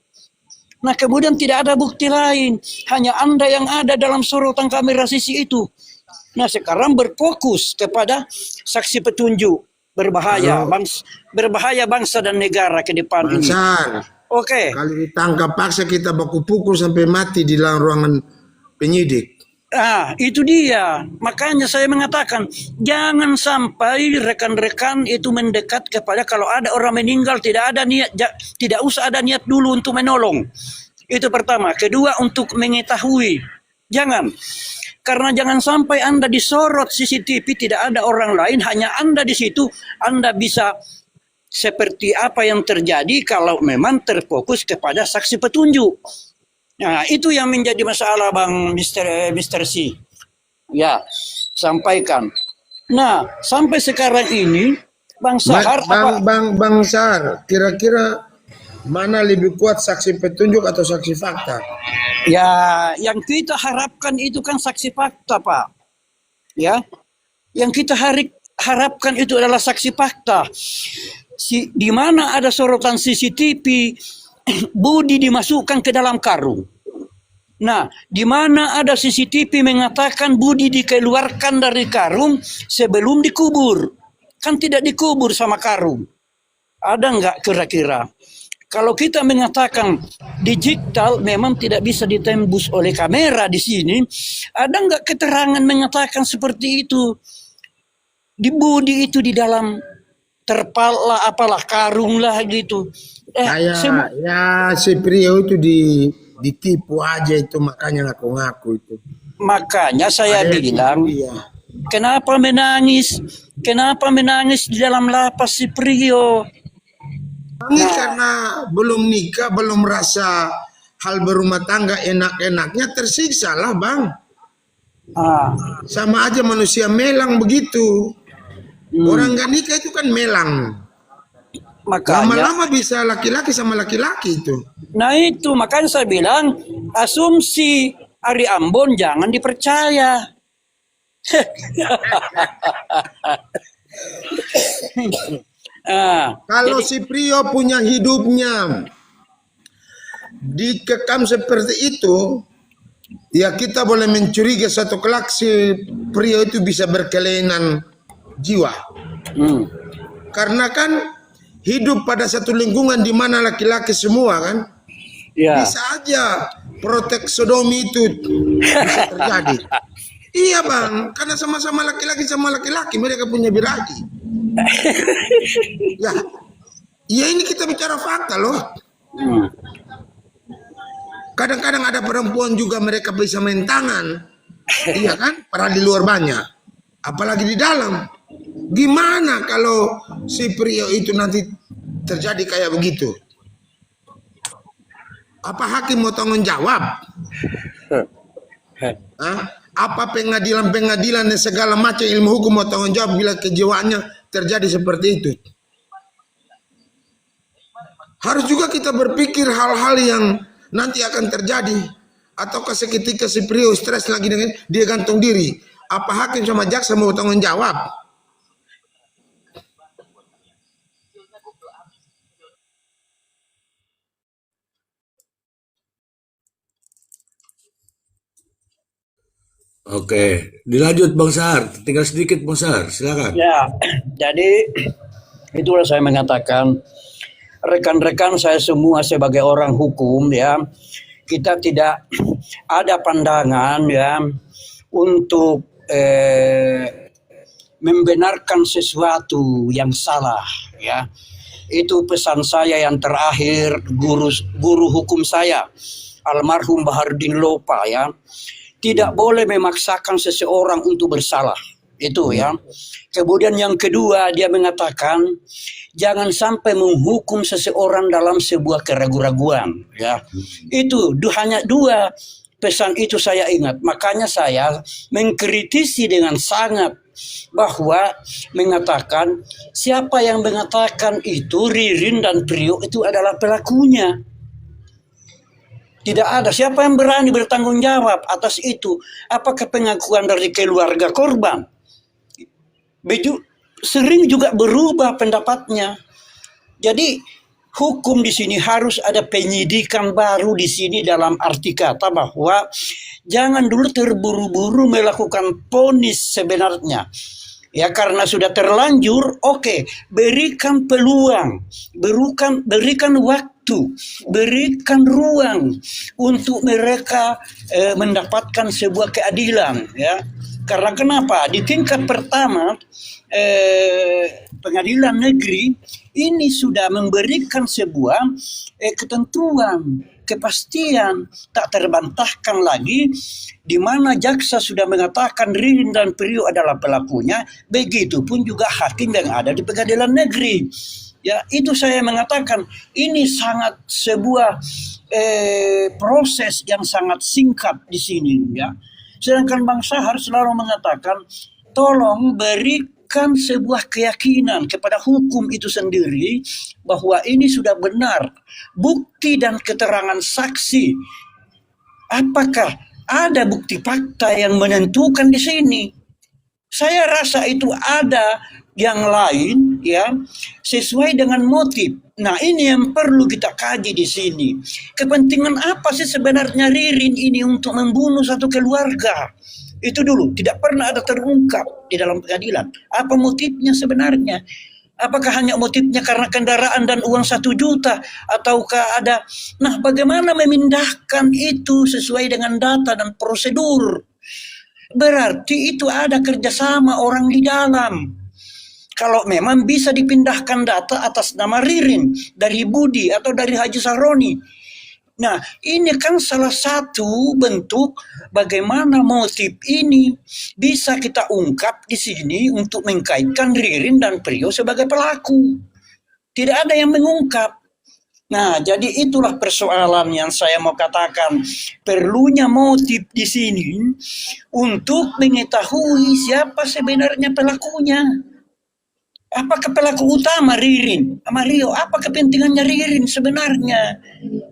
Nah, kemudian tidak ada bukti lain. Hanya Anda yang ada dalam sorotan kamera CCTV itu. Nah, sekarang berfokus kepada saksi petunjuk. Berbahaya, berbahaya bangsa dan negara ke depan ini. Oke. Kalau ditangkap paksa kita baku pukul sampai mati di dalam ruangan penyidik. Itu dia. Makanya saya mengatakan, jangan sampai rekan-rekan itu mendekat kepada kalau ada orang meninggal, tidak usah ada niat dulu untuk menolong. Itu pertama. Kedua, untuk mengetahui. Jangan. Karena jangan sampai Anda disorot CCTV, tidak ada orang lain, hanya Anda di situ, Anda bisa seperti apa yang terjadi kalau memang terfokus kepada saksi petunjuk. Nah, itu yang menjadi masalah Bang Mr. C. Ya, sampaikan. Nah, sampai sekarang ini Bang Sahar Bang Sahar, kira-kira mana lebih kuat, saksi petunjuk atau saksi fakta? Ya, yang kita harapkan itu kan saksi fakta, Pak. Ya, yang kita harapkan itu adalah saksi fakta. Di mana ada sorotan CCTV, Budi dimasukkan ke dalam karung. Nah, di mana ada CCTV mengatakan Budi dikeluarkan dari karung sebelum dikubur. Kan tidak dikubur sama karung. Ada nggak kira-kira? Kalau kita mengatakan digital memang tidak bisa ditembus oleh kamera di sini, ada nggak keterangan mengatakan seperti itu? Di Budi itu di dalam terpal lah, apalah karung lah gitu. Ya si Prio itu ditipu aja itu, makanya ngaku-ngaku itu. Makanya saya bilang, kenapa menangis? Kenapa menangis di dalam lapas si Prio? Ini karena belum nikah, belum merasa hal berumah tangga enak-enaknya, tersiksa lah Bang. Sama aja manusia melang begitu. Orang gak nikah itu kan melang. Lama-lama bisa laki-laki sama laki-laki itu. Nah itu, makanya saya bilang asumsi Ari Ambon jangan dipercaya. Kalau si Prio punya hidupnya dikekam seperti itu, ya kita boleh mencurigai satu kelak si Prio itu bisa berkelainan jiwa. Karena kan hidup pada satu lingkungan di mana laki-laki semua kan, bisa aja protek sodomi itu bisa terjadi. Iya Bang, karena sama-sama laki-laki sama laki-laki mereka punya birahi. Ya ini kita bicara fakta loh. Kadang-kadang ada perempuan juga mereka bisa main tangan, iya kan? Padahal di luar banyak, apalagi di dalam. Gimana kalau si Prio itu nanti terjadi kayak begitu? Apa hakim mau tanggung jawab? Apa pengadilan dan segala macam ilmu hukum mau tanggung jawab bila kejiwaannya terjadi seperti itu? Harus juga kita berpikir hal-hal yang nanti akan terjadi. Ataukah seketika si Prio stres lagi dengan dia gantung diri, apa hakim sama jaksa mau tanggung jawab? Oke, dilanjut Bang Sahar. Tinggal sedikit Bang Sahar, silakan. Ya, jadi itulah saya mengatakan rekan-rekan saya semua sebagai orang hukum ya, kita tidak ada pandangan ya untuk membenarkan sesuatu yang salah ya. Itu pesan saya yang terakhir guru hukum saya almarhum Bahardin Lopa ya. Tidak boleh memaksakan seseorang untuk bersalah. Itu ya. Kemudian yang kedua dia mengatakan jangan sampai menghukum seseorang dalam sebuah keraguan-raguan ya. Itu hanya dua pesan itu saya ingat. Makanya saya mengkritisi dengan sangat bahwa mengatakan siapa yang mengatakan itu Ririn dan Priok itu adalah pelakunya. Tidak ada siapa yang berani bertanggung jawab atas itu. Apakah pengakuan dari keluarga korban? Sering juga berubah pendapatnya. Jadi hukum di sini harus ada penyidikan baru di sini dalam arti kata bahwa jangan dulu terburu-buru melakukan vonis sebenarnya. Ya karena sudah terlanjur, oke, berikan peluang, berikan waktu, berikan ruang untuk mereka mendapatkan sebuah keadilan. Ya, karena kenapa? Di tingkat pertama pengadilan negeri ini sudah memberikan sebuah ketentuan, kepastian, tak terbantahkan lagi, di mana jaksa sudah mengatakan Ririn dan Priok adalah pelakunya, begitupun juga hakim yang ada di pengadilan negeri. Ya, itu saya mengatakan ini sangat sebuah proses yang sangat singkat di sini. Ya, sedangkan Bang Sahar selalu mengatakan, tolong berikan sebuah keyakinan kepada hukum itu sendiri bahwa ini sudah benar. Bukti dan keterangan saksi. Apakah ada bukti fakta yang menentukan di sini? Saya rasa itu ada yang lain ya, sesuai dengan motif. Nah, ini yang perlu kita kaji di sini. Kepentingan apa sih sebenarnya Ririn ini untuk membunuh satu keluarga? Itu dulu tidak pernah ada terungkap di dalam pengadilan. Apa motifnya sebenarnya? Apakah hanya motifnya karena kendaraan dan uang 1 juta? Ataukah ada? Nah, bagaimana memindahkan itu sesuai dengan data dan prosedur? Berarti itu ada kerjasama orang di dalam. Kalau memang bisa dipindahkan data atas nama Ririn, dari Budi atau dari Haji Sahroni. Nah, ini kan salah satu bentuk bagaimana motif ini bisa kita ungkap di sini untuk mengkaitkan Ririn dan Priok sebagai pelaku. Tidak ada yang mengungkap. Nah, jadi itulah persoalan yang saya mau katakan. Perlunya motif di sini untuk mengetahui siapa sebenarnya pelakunya. Apakah pelaku utama Ririn, Mario? Apa kepentingannya Ririn sebenarnya?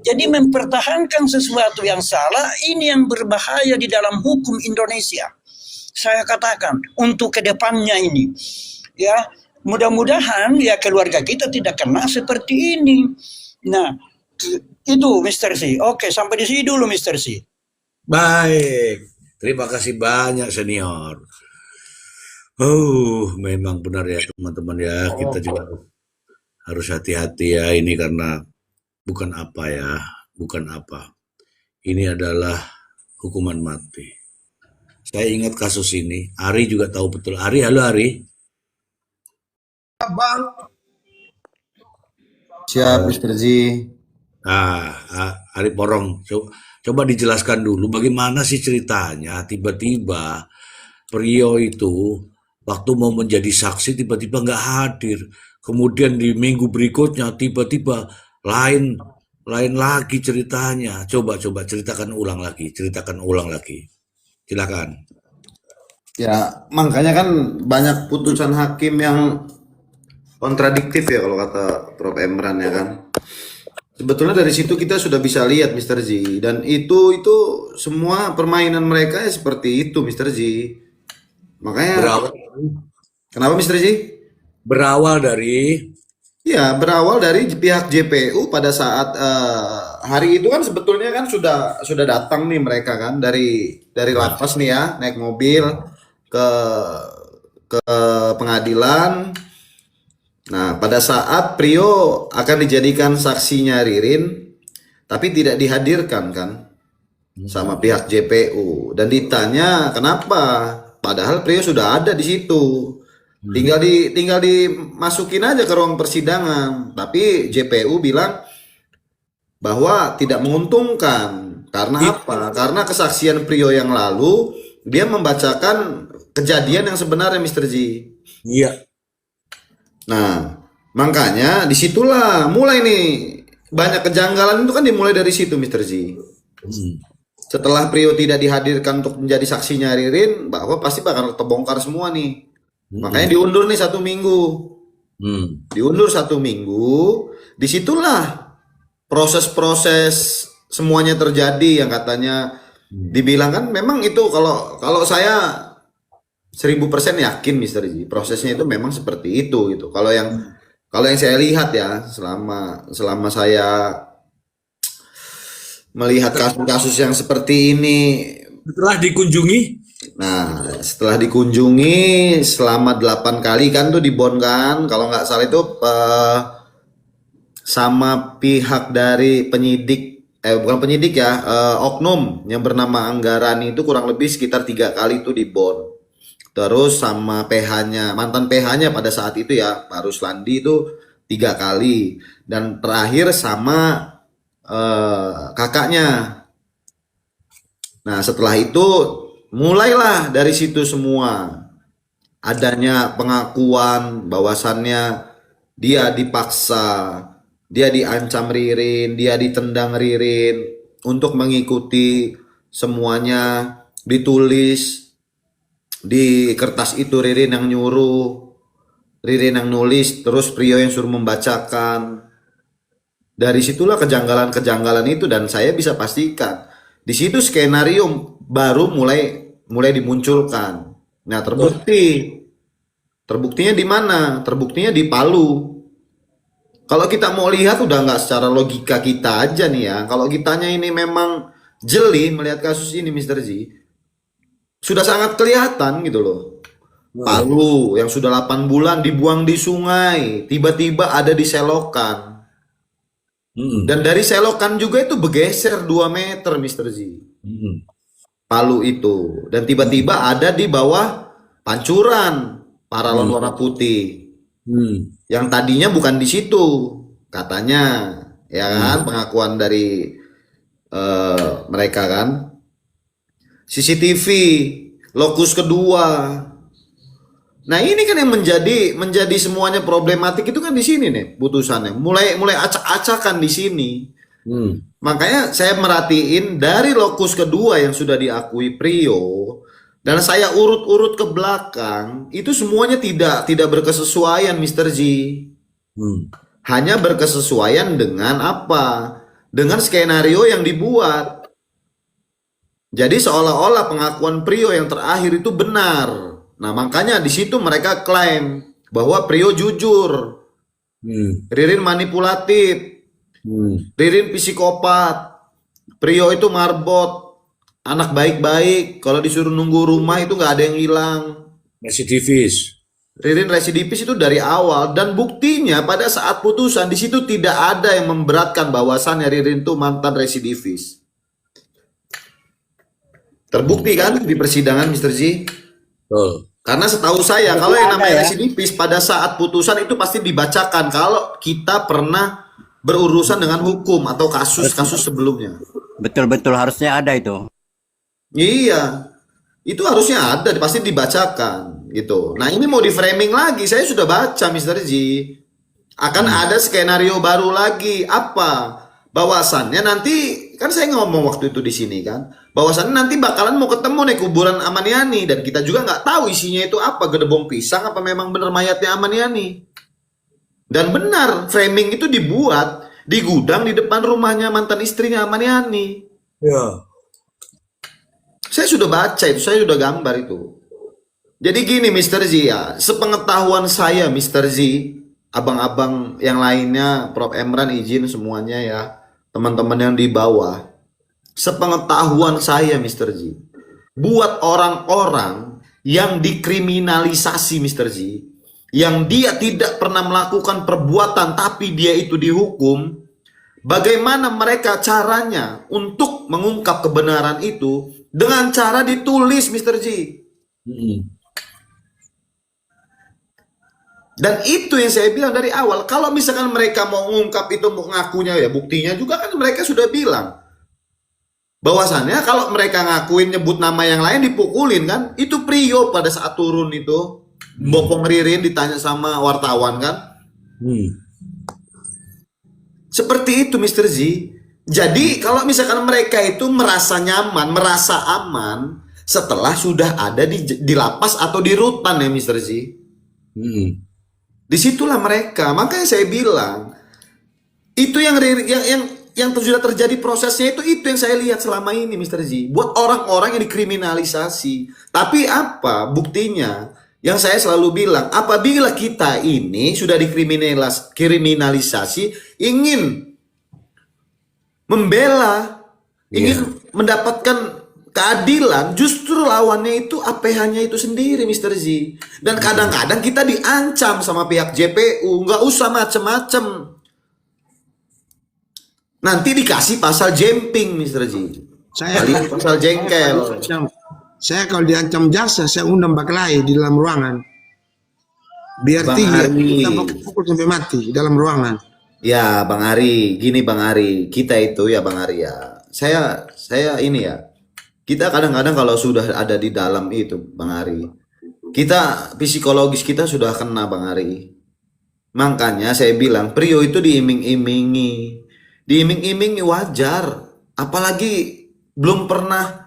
Jadi mempertahankan sesuatu yang salah, ini yang berbahaya di dalam hukum Indonesia. Saya katakan untuk kedepannya ini, ya mudah-mudahan ya keluarga kita tidak kena seperti ini. Nah, itu Mr. C. Oke, sampai di sini dulu Mr. C. Baik, terima kasih banyak senior. Memang benar ya teman-teman ya, kita juga harus hati-hati ya ini karena bukan apa. Ini adalah hukuman mati. Saya ingat kasus ini, Ari juga tahu betul. Ari, halo Ari. Bang, Siap, Mr. Z. Ari Porong, coba dijelaskan dulu bagaimana sih ceritanya tiba-tiba Priok itu waktu mau menjadi saksi tiba-tiba nggak hadir. Kemudian di minggu berikutnya tiba-tiba lain lagi ceritanya. Coba ceritakan ulang lagi. Silakan. Ya, makanya kan banyak putusan hakim yang kontradiktif ya kalau kata Prof. Emran ya kan. Sebetulnya dari situ kita sudah bisa lihat Mr. Z, dan itu semua permainan mereka ya seperti itu Mr. Z. Makanya kenapa Mr. Z? Berawal dari Ya, berawal dari pihak JPU pada saat hari itu kan sebetulnya kan sudah datang nih mereka kan dari lapas nih ya, naik mobil ke pengadilan. Nah, pada saat Prio akan dijadikan saksinya Ririn, tapi tidak dihadirkan kan sama pihak JPU dan ditanya kenapa, padahal Prio sudah ada di situ. Tinggal dimasukin aja ke ruang persidangan, tapi JPU bilang bahwa tidak menguntungkan. Karena apa? Karena kesaksian Prio yang lalu dia membacakan kejadian yang sebenarnya, Mr. G. Iya. Nah, makanya disitulah mulai nih banyak kejanggalan itu kan dimulai dari situ, Mr. Z. Setelah Prio tidak dihadirkan untuk menjadi saksinya Ririn, bahwa pasti bakal terbongkar semua nih. Makanya diundur nih 1 minggu. Diundur 1 minggu. Disitulah proses-proses semuanya terjadi yang katanya dibilang kan memang itu kalau saya 1000% yakin Mr. G, prosesnya itu memang seperti itu gitu. Kalau yang saya lihat ya selama saya melihat kasus-kasus yang seperti ini, Setelah dikunjungi, nah setelah dikunjungi selama 8 kali kan tuh di Bon kan, kalau nggak salah itu sama pihak dari penyidik, bukan penyidik ya, oknum yang bernama Anggarani itu kurang lebih sekitar 3 kali tuh di Bon. Terus sama PH-nya, mantan PH-nya pada saat itu ya, Pak Ruslandi itu 3 kali. Dan terakhir sama kakaknya. Nah setelah itu mulailah dari situ semua. Adanya pengakuan bahwasannya dia dipaksa, dia diancam Ririn, dia ditendang Ririn untuk mengikuti semuanya, ditulis di kertas itu Ririn yang nyuruh, Ririn yang nulis, terus Prio yang suruh membacakan. Dari situlah kejanggalan-kejanggalan itu, dan saya bisa pastikan di situ skenario baru mulai dimunculkan. Nah, terbuktinya di mana? Terbuktinya di Palu. Kalau kita mau lihat udah nggak secara logika kita aja nih ya. Kalau kitanya ini memang jeli melihat kasus ini, Mr. Z, sudah sangat kelihatan gitu loh. Palu yang sudah 8 bulan dibuang di sungai, tiba-tiba ada di selokan. Dan dari selokan juga itu bergeser 2 meter, Mr. Z. Palu itu. Dan tiba-tiba ada di bawah pancuran Paralon warna putih. Yang tadinya bukan di situ, katanya. Ya kan, pengakuan dari mereka kan. CCTV, lokus kedua. Nah ini kan yang menjadi semuanya problematik itu kan di sini nih putusannya. Mulai acak-acakan di sini. Makanya saya merhatiin dari lokus kedua yang sudah diakui Prio, dan saya urut-urut ke belakang, itu semuanya tidak berkesesuaian, Mr. G. Hanya berkesesuaian dengan apa? Dengan skenario yang dibuat. Jadi seolah-olah pengakuan Prio yang terakhir itu benar. Nah makanya di situ mereka klaim bahwa Prio jujur, Ririn manipulatif, Ririn psikopat, Prio itu marbot, anak baik-baik, kalau disuruh nunggu rumah itu nggak ada yang hilang. residivis. Ririn residivis itu dari awal, dan buktinya pada saat putusan di situ tidak ada yang memberatkan bahwasannya Ririn itu mantan residivis. Terbukti kan di persidangan, Mr. Z? Betul. Karena setahu saya kalau yang namanya residivis pada saat putusan itu pasti dibacakan kalau kita pernah berurusan dengan hukum atau kasus-kasus sebelumnya. Betul-betul harusnya ada itu. Iya, itu harusnya ada, pasti dibacakan gitu. Nah ini mau di framing lagi, saya sudah baca, Mr. Z. Akan ada skenario baru lagi, apa? Bahwasannya nanti, kan saya ngomong waktu itu di sini kan, bahwasannya nanti bakalan mau ketemu nih kuburan Amaniani, dan kita juga nggak tahu isinya itu apa, gedebong pisang apa memang benar mayatnya Amaniani. Dan benar, framing itu dibuat di gudang di depan rumahnya mantan istrinya Amaniani. Ya. Saya sudah baca itu, saya sudah gambar itu. Jadi gini Mr. Z ya, sepengetahuan saya Mr. Z, abang-abang yang lainnya, Prof. Emran izin semuanya ya, teman-teman yang di bawah. Sepengetahuan saya, Mr. Ji, buat orang-orang yang dikriminalisasi, Mr. Ji, yang dia tidak pernah melakukan perbuatan tapi dia itu dihukum, bagaimana mereka caranya untuk mengungkap kebenaran itu? Dengan cara ditulis, Mr. Ji. Dan itu yang saya bilang dari awal, kalau misalkan mereka mau mengungkap itu, mau ngakunya ya, buktinya juga kan mereka sudah bilang bahwasannya kalau mereka ngakuin nyebut nama yang lain dipukulin kan. Itu Prio pada saat turun itu bopong Ririn ditanya sama wartawan kan. Seperti itu, Mr. Z. Jadi kalau misalkan mereka itu merasa nyaman, merasa aman setelah sudah ada di lapas atau di rutan ya, Mr. Z. Disitulah mereka. Makanya saya bilang itu yang sudah terjadi prosesnya itu yang saya lihat selama ini, Mr. Z. Buat orang-orang yang dikriminalisasi. Tapi apa buktinya? Yang saya selalu bilang, apabila kita ini sudah dikriminalisasi, ingin membela, ingin mendapatkan keadilan, justru lawannya itu APH-nya itu sendiri, Mr. Z. Dan kadang-kadang kita diancam sama pihak JPU, nggak usah macem-macem. Nanti dikasih pasal jemping, Mr. Z. Pasal jengkel. Saya kalau diancam jaksa, saya undang baklai di dalam ruangan. Biar Bang tinggi, Ari. kita pukul sampai mati di dalam ruangan. Ya, Bang Ari, gini Bang Ari, kita itu ya Bang Ari ya. Saya ini ya. Kita kadang-kadang kalau sudah ada di dalam itu, Bang Ari, kita psikologis kita sudah kena, Bang Ari. Makanya saya bilang Prio itu diiming-imingi. Diiming-imingi wajar. Apalagi belum pernah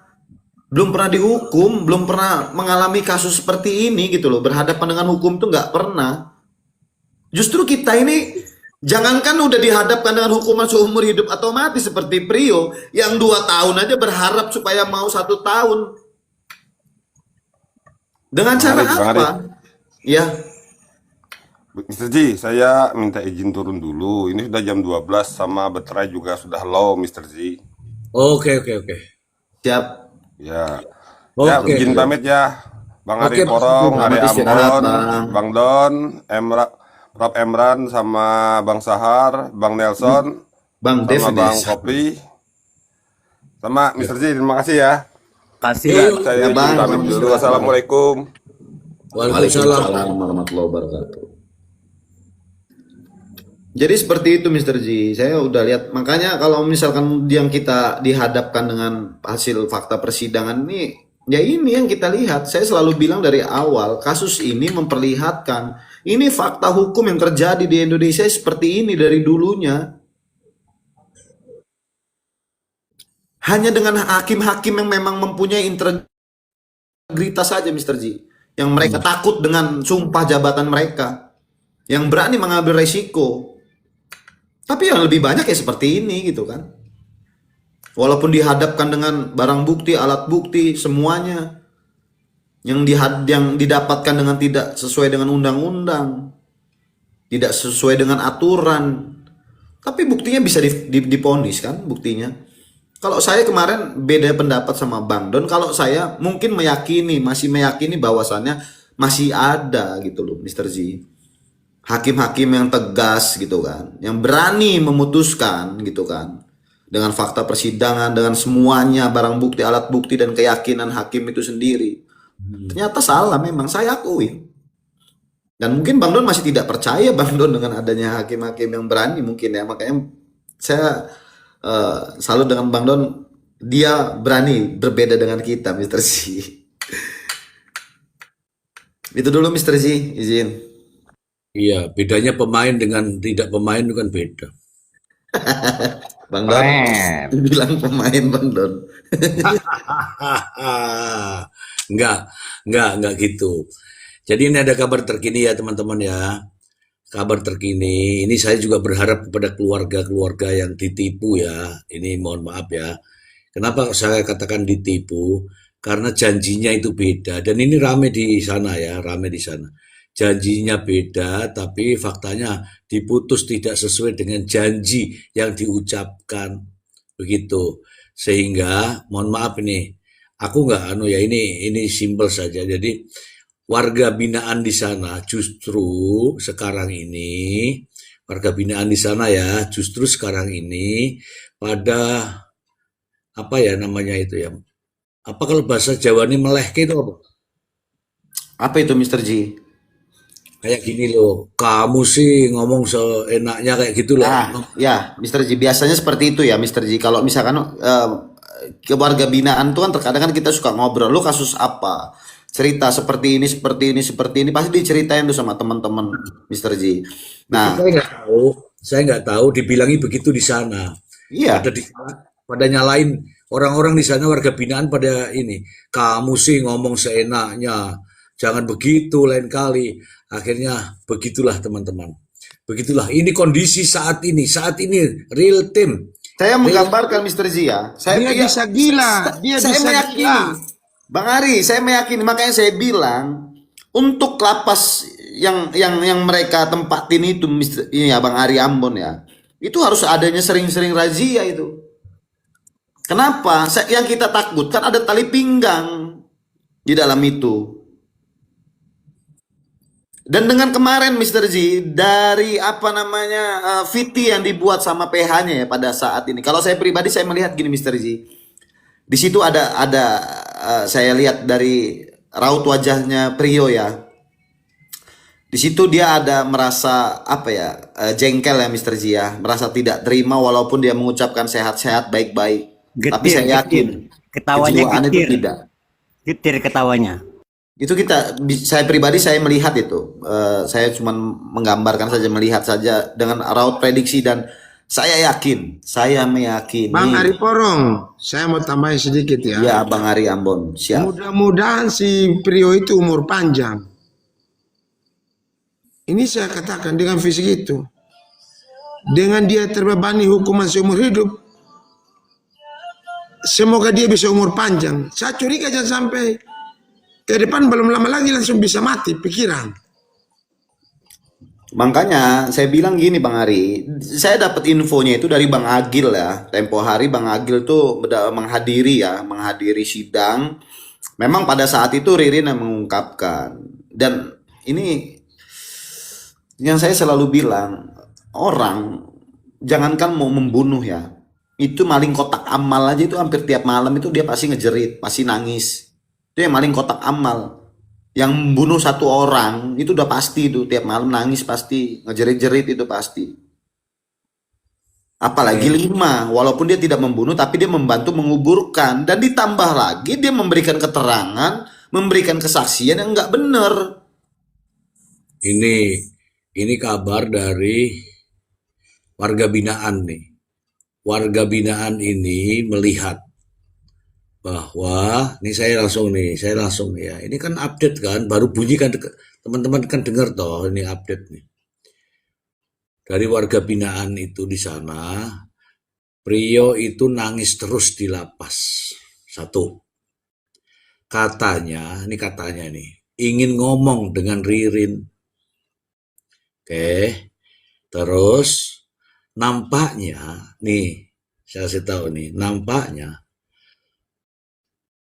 dihukum, belum pernah mengalami kasus seperti ini gitu loh. Berhadapan dengan hukum tuh nggak pernah. Justru kita ini jangankan udah dihadapkan dengan hukuman seumur hidup atau mati seperti Prio yang 2 tahun aja berharap supaya mau 1 tahun. Dengan cara Bang Ari. apa? Ya, Mr. Ji, saya minta izin turun dulu. Ini sudah jam 12 sama baterai juga sudah low, Mr. Ji. Oke. siap. Ya. Oke. Ya, izin pamit ya. Bang Ari Oke, Porong, Bang. Ari Selamat istirahat, Ambon, Bang. Bang Don, Prof. Emran sama Bang Sahar, Bang Nelson, Bang sama Dev Bang ini. Kopi. Sama Mr. Ji, terima kasih ya. Kasih Ya, lah. saya Ya, izin Bang. pamit dulu. Assalamualaikum. Waalaikumsalam. warahmatullahi wabarakatuh. Jadi seperti itu, Mr. Ji. Saya udah lihat. Makanya kalau misalkan yang kita dihadapkan dengan hasil fakta persidangan ini, ya ini yang kita lihat. Saya selalu bilang dari awal, kasus ini memperlihatkan ini fakta hukum yang terjadi di Indonesia seperti ini dari dulunya. Hanya dengan hakim-hakim yang memang mempunyai integritas saja, Mr. Ji. Yang mereka takut dengan sumpah jabatan mereka. Yang berani mengambil resiko. Tapi yang lebih banyak ya seperti ini gitu kan. Walaupun dihadapkan dengan barang bukti, alat bukti, semuanya. Yang didapatkan dengan tidak sesuai dengan undang-undang. Tidak sesuai dengan aturan. Tapi buktinya bisa diponis kan buktinya. Kalau saya kemarin beda pendapat sama Bang Don. Kalau saya mungkin masih meyakini bahwasannya masih ada gitu loh, Mr. Z. Hakim-hakim yang tegas gitu kan, yang berani memutuskan gitu kan, dengan fakta persidangan, dengan semuanya barang bukti, alat bukti dan keyakinan hakim itu sendiri. Ternyata salah memang, saya akui. Dan mungkin Bang Don masih tidak percaya Bang Don dengan adanya hakim-hakim yang berani mungkin ya, makanya saya salut dengan Bang Don, dia berani berbeda dengan kita, Mr. Z. Itu dulu Mr. Z, izin. Iya, bedanya pemain dengan tidak pemain itu kan beda. Bang Don bilang pemain Bang Don. Enggak gitu. Jadi ini ada kabar terkini ya teman-teman ya. Kabar terkini, ini saya juga berharap kepada keluarga-keluarga yang ditipu ya. Ini mohon maaf ya. Kenapa saya katakan ditipu? Karena janjinya itu beda. Dan ini rame di sana ya, rame di sana. janjinya beda, tapi faktanya diputus tidak sesuai dengan janji yang diucapkan, begitu. Sehingga, mohon maaf ini, aku nggak anu ya, ini simpel saja. Jadi warga binaan di sana justru sekarang ini, warga binaan di sana ya, justru sekarang ini pada apa ya namanya itu ya? Apa kalau bahasa Jawa ini melehke itu apa? Apa itu Mr. Ji? Kayak gini loh, kamu sih ngomong seenaknya kayak gitu loh. Ya, Mr. Ji, biasanya seperti itu ya, Mr. Ji. Kalau misalkan ke warga binaan tuh kan terkadang kan kita suka ngobrol, lu kasus apa? Cerita seperti ini, seperti ini, seperti ini, pasti diceritain tuh sama teman-teman, Mr. Ji. Nah, Saya nggak tahu dibilangi begitu di sana. iya, Pada nyalain orang-orang di sana warga binaan pada ini. Kamu sih ngomong seenaknya, jangan begitu lain kali. Akhirnya begitulah teman-teman. Begitulah ini kondisi saat ini real time. saya menggambarkan Mr. Ji ya. Dia bisa gila, dia Saya bisa meyakini, gila. Bang Ari, saya meyakini, makanya saya bilang untuk lapas yang mereka tempatin itu, ini ya Bang Ari Ambon ya, itu harus adanya sering-sering razia itu. Kenapa? Yang kita takutkan ada tali pinggang di dalam itu. Dan dengan kemarin Mr. Ji, dari apa namanya VT yang dibuat sama PH-nya ya pada saat ini. Kalau saya pribadi saya melihat gini Mr. Ji. Di situ ada saya lihat dari raut wajahnya Prio ya. Di situ dia ada merasa apa ya, jengkel ya Mr. Ji ya, merasa tidak terima walaupun dia mengucapkan sehat-sehat baik-baik. Tapi saya yakin Ketawanya kejiwaan itu getir. tidak. Getir ketawanya. Itu saya pribadi saya melihat itu. Saya cuma menggambarkan saja, melihat saja dengan raut prediksi dan saya meyakini. Bang Ari Porong, saya mau tambahin sedikit ya. Ya, Bang Ari Ambon, siap. Mudah-mudahan si Prio itu umur panjang. Ini saya katakan dengan fisik itu. Dengan dia terbebani hukuman seumur hidup, semoga dia bisa umur panjang. Saya curiga jangan sampai ke depan belum lama lagi langsung bisa mati pikiran. Makanya saya bilang gini Bang Ari, saya dapat infonya itu dari Bang Agil ya. Tempo hari Bang Agil tuh menghadiri sidang. Memang pada saat itu Ririn yang mengungkapkan. Dan ini yang saya selalu bilang, orang jangankan mau membunuh ya, itu maling kotak amal aja itu hampir tiap malam itu dia pasti ngejerit, pasti nangis. Itu yang maling kotak amal. Yang membunuh satu orang itu udah pasti itu tiap malam nangis, pasti ngejerit-jerit itu pasti. Apalagi 5, walaupun dia tidak membunuh tapi dia membantu menguburkan dan ditambah lagi dia memberikan keterangan, memberikan kesaksian yang nggak benar. Ini kabar dari warga binaan nih. Warga binaan ini melihat bahwa saya langsung ya. Ini kan update kan, baru bunyi kan, teman-teman kan dengar toh ini update nih. Dari warga binaan itu di sana, Prio itu nangis terus di lapas. Satu. Katanya nih, ingin ngomong dengan Ririn. Oke. Terus nampaknya nih, saya kasih tahu nih, nampaknya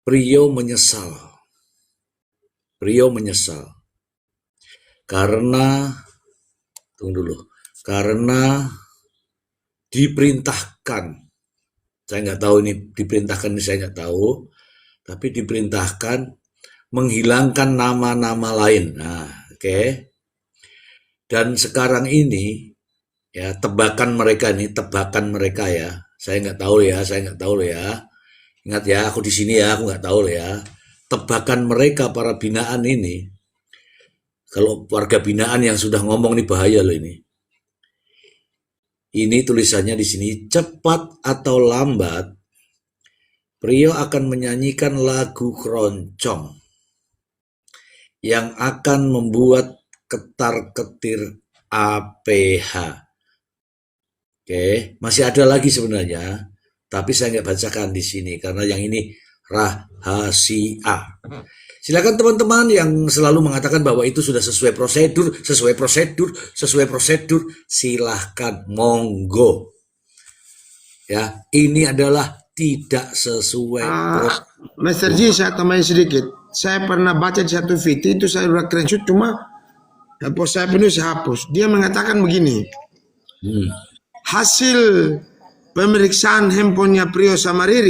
Prio menyesal karena diperintahkan, saya nggak tahu ini diperintahkan, saya nggak tahu, tapi diperintahkan menghilangkan nama-nama lain. Nah, oke. Dan sekarang ini ya tebakan mereka ya, saya nggak tahu ya. Ingat ya, aku di sini ya, aku nggak tahu ya. Tebakan mereka para binaan ini, kalau warga binaan yang sudah ngomong nih bahaya loh ini. Ini tulisannya di sini, cepat atau lambat, Prio akan menyanyikan lagu keroncong yang akan membuat ketar-ketir APH. Oke, masih ada lagi sebenarnya. Tapi saya nggak bacakan di sini karena yang ini rahasia. Silakan teman-teman yang selalu mengatakan bahwa itu sudah sesuai prosedur, silahkan monggo. Ya, ini adalah tidak sesuai Master G, saya tambahin sedikit. Saya pernah baca di satu video itu, saya udah screenshot, cuma saya penuh saya hapus. Dia mengatakan begini, hasil pemeriksaan handphonenya Prio sama Riri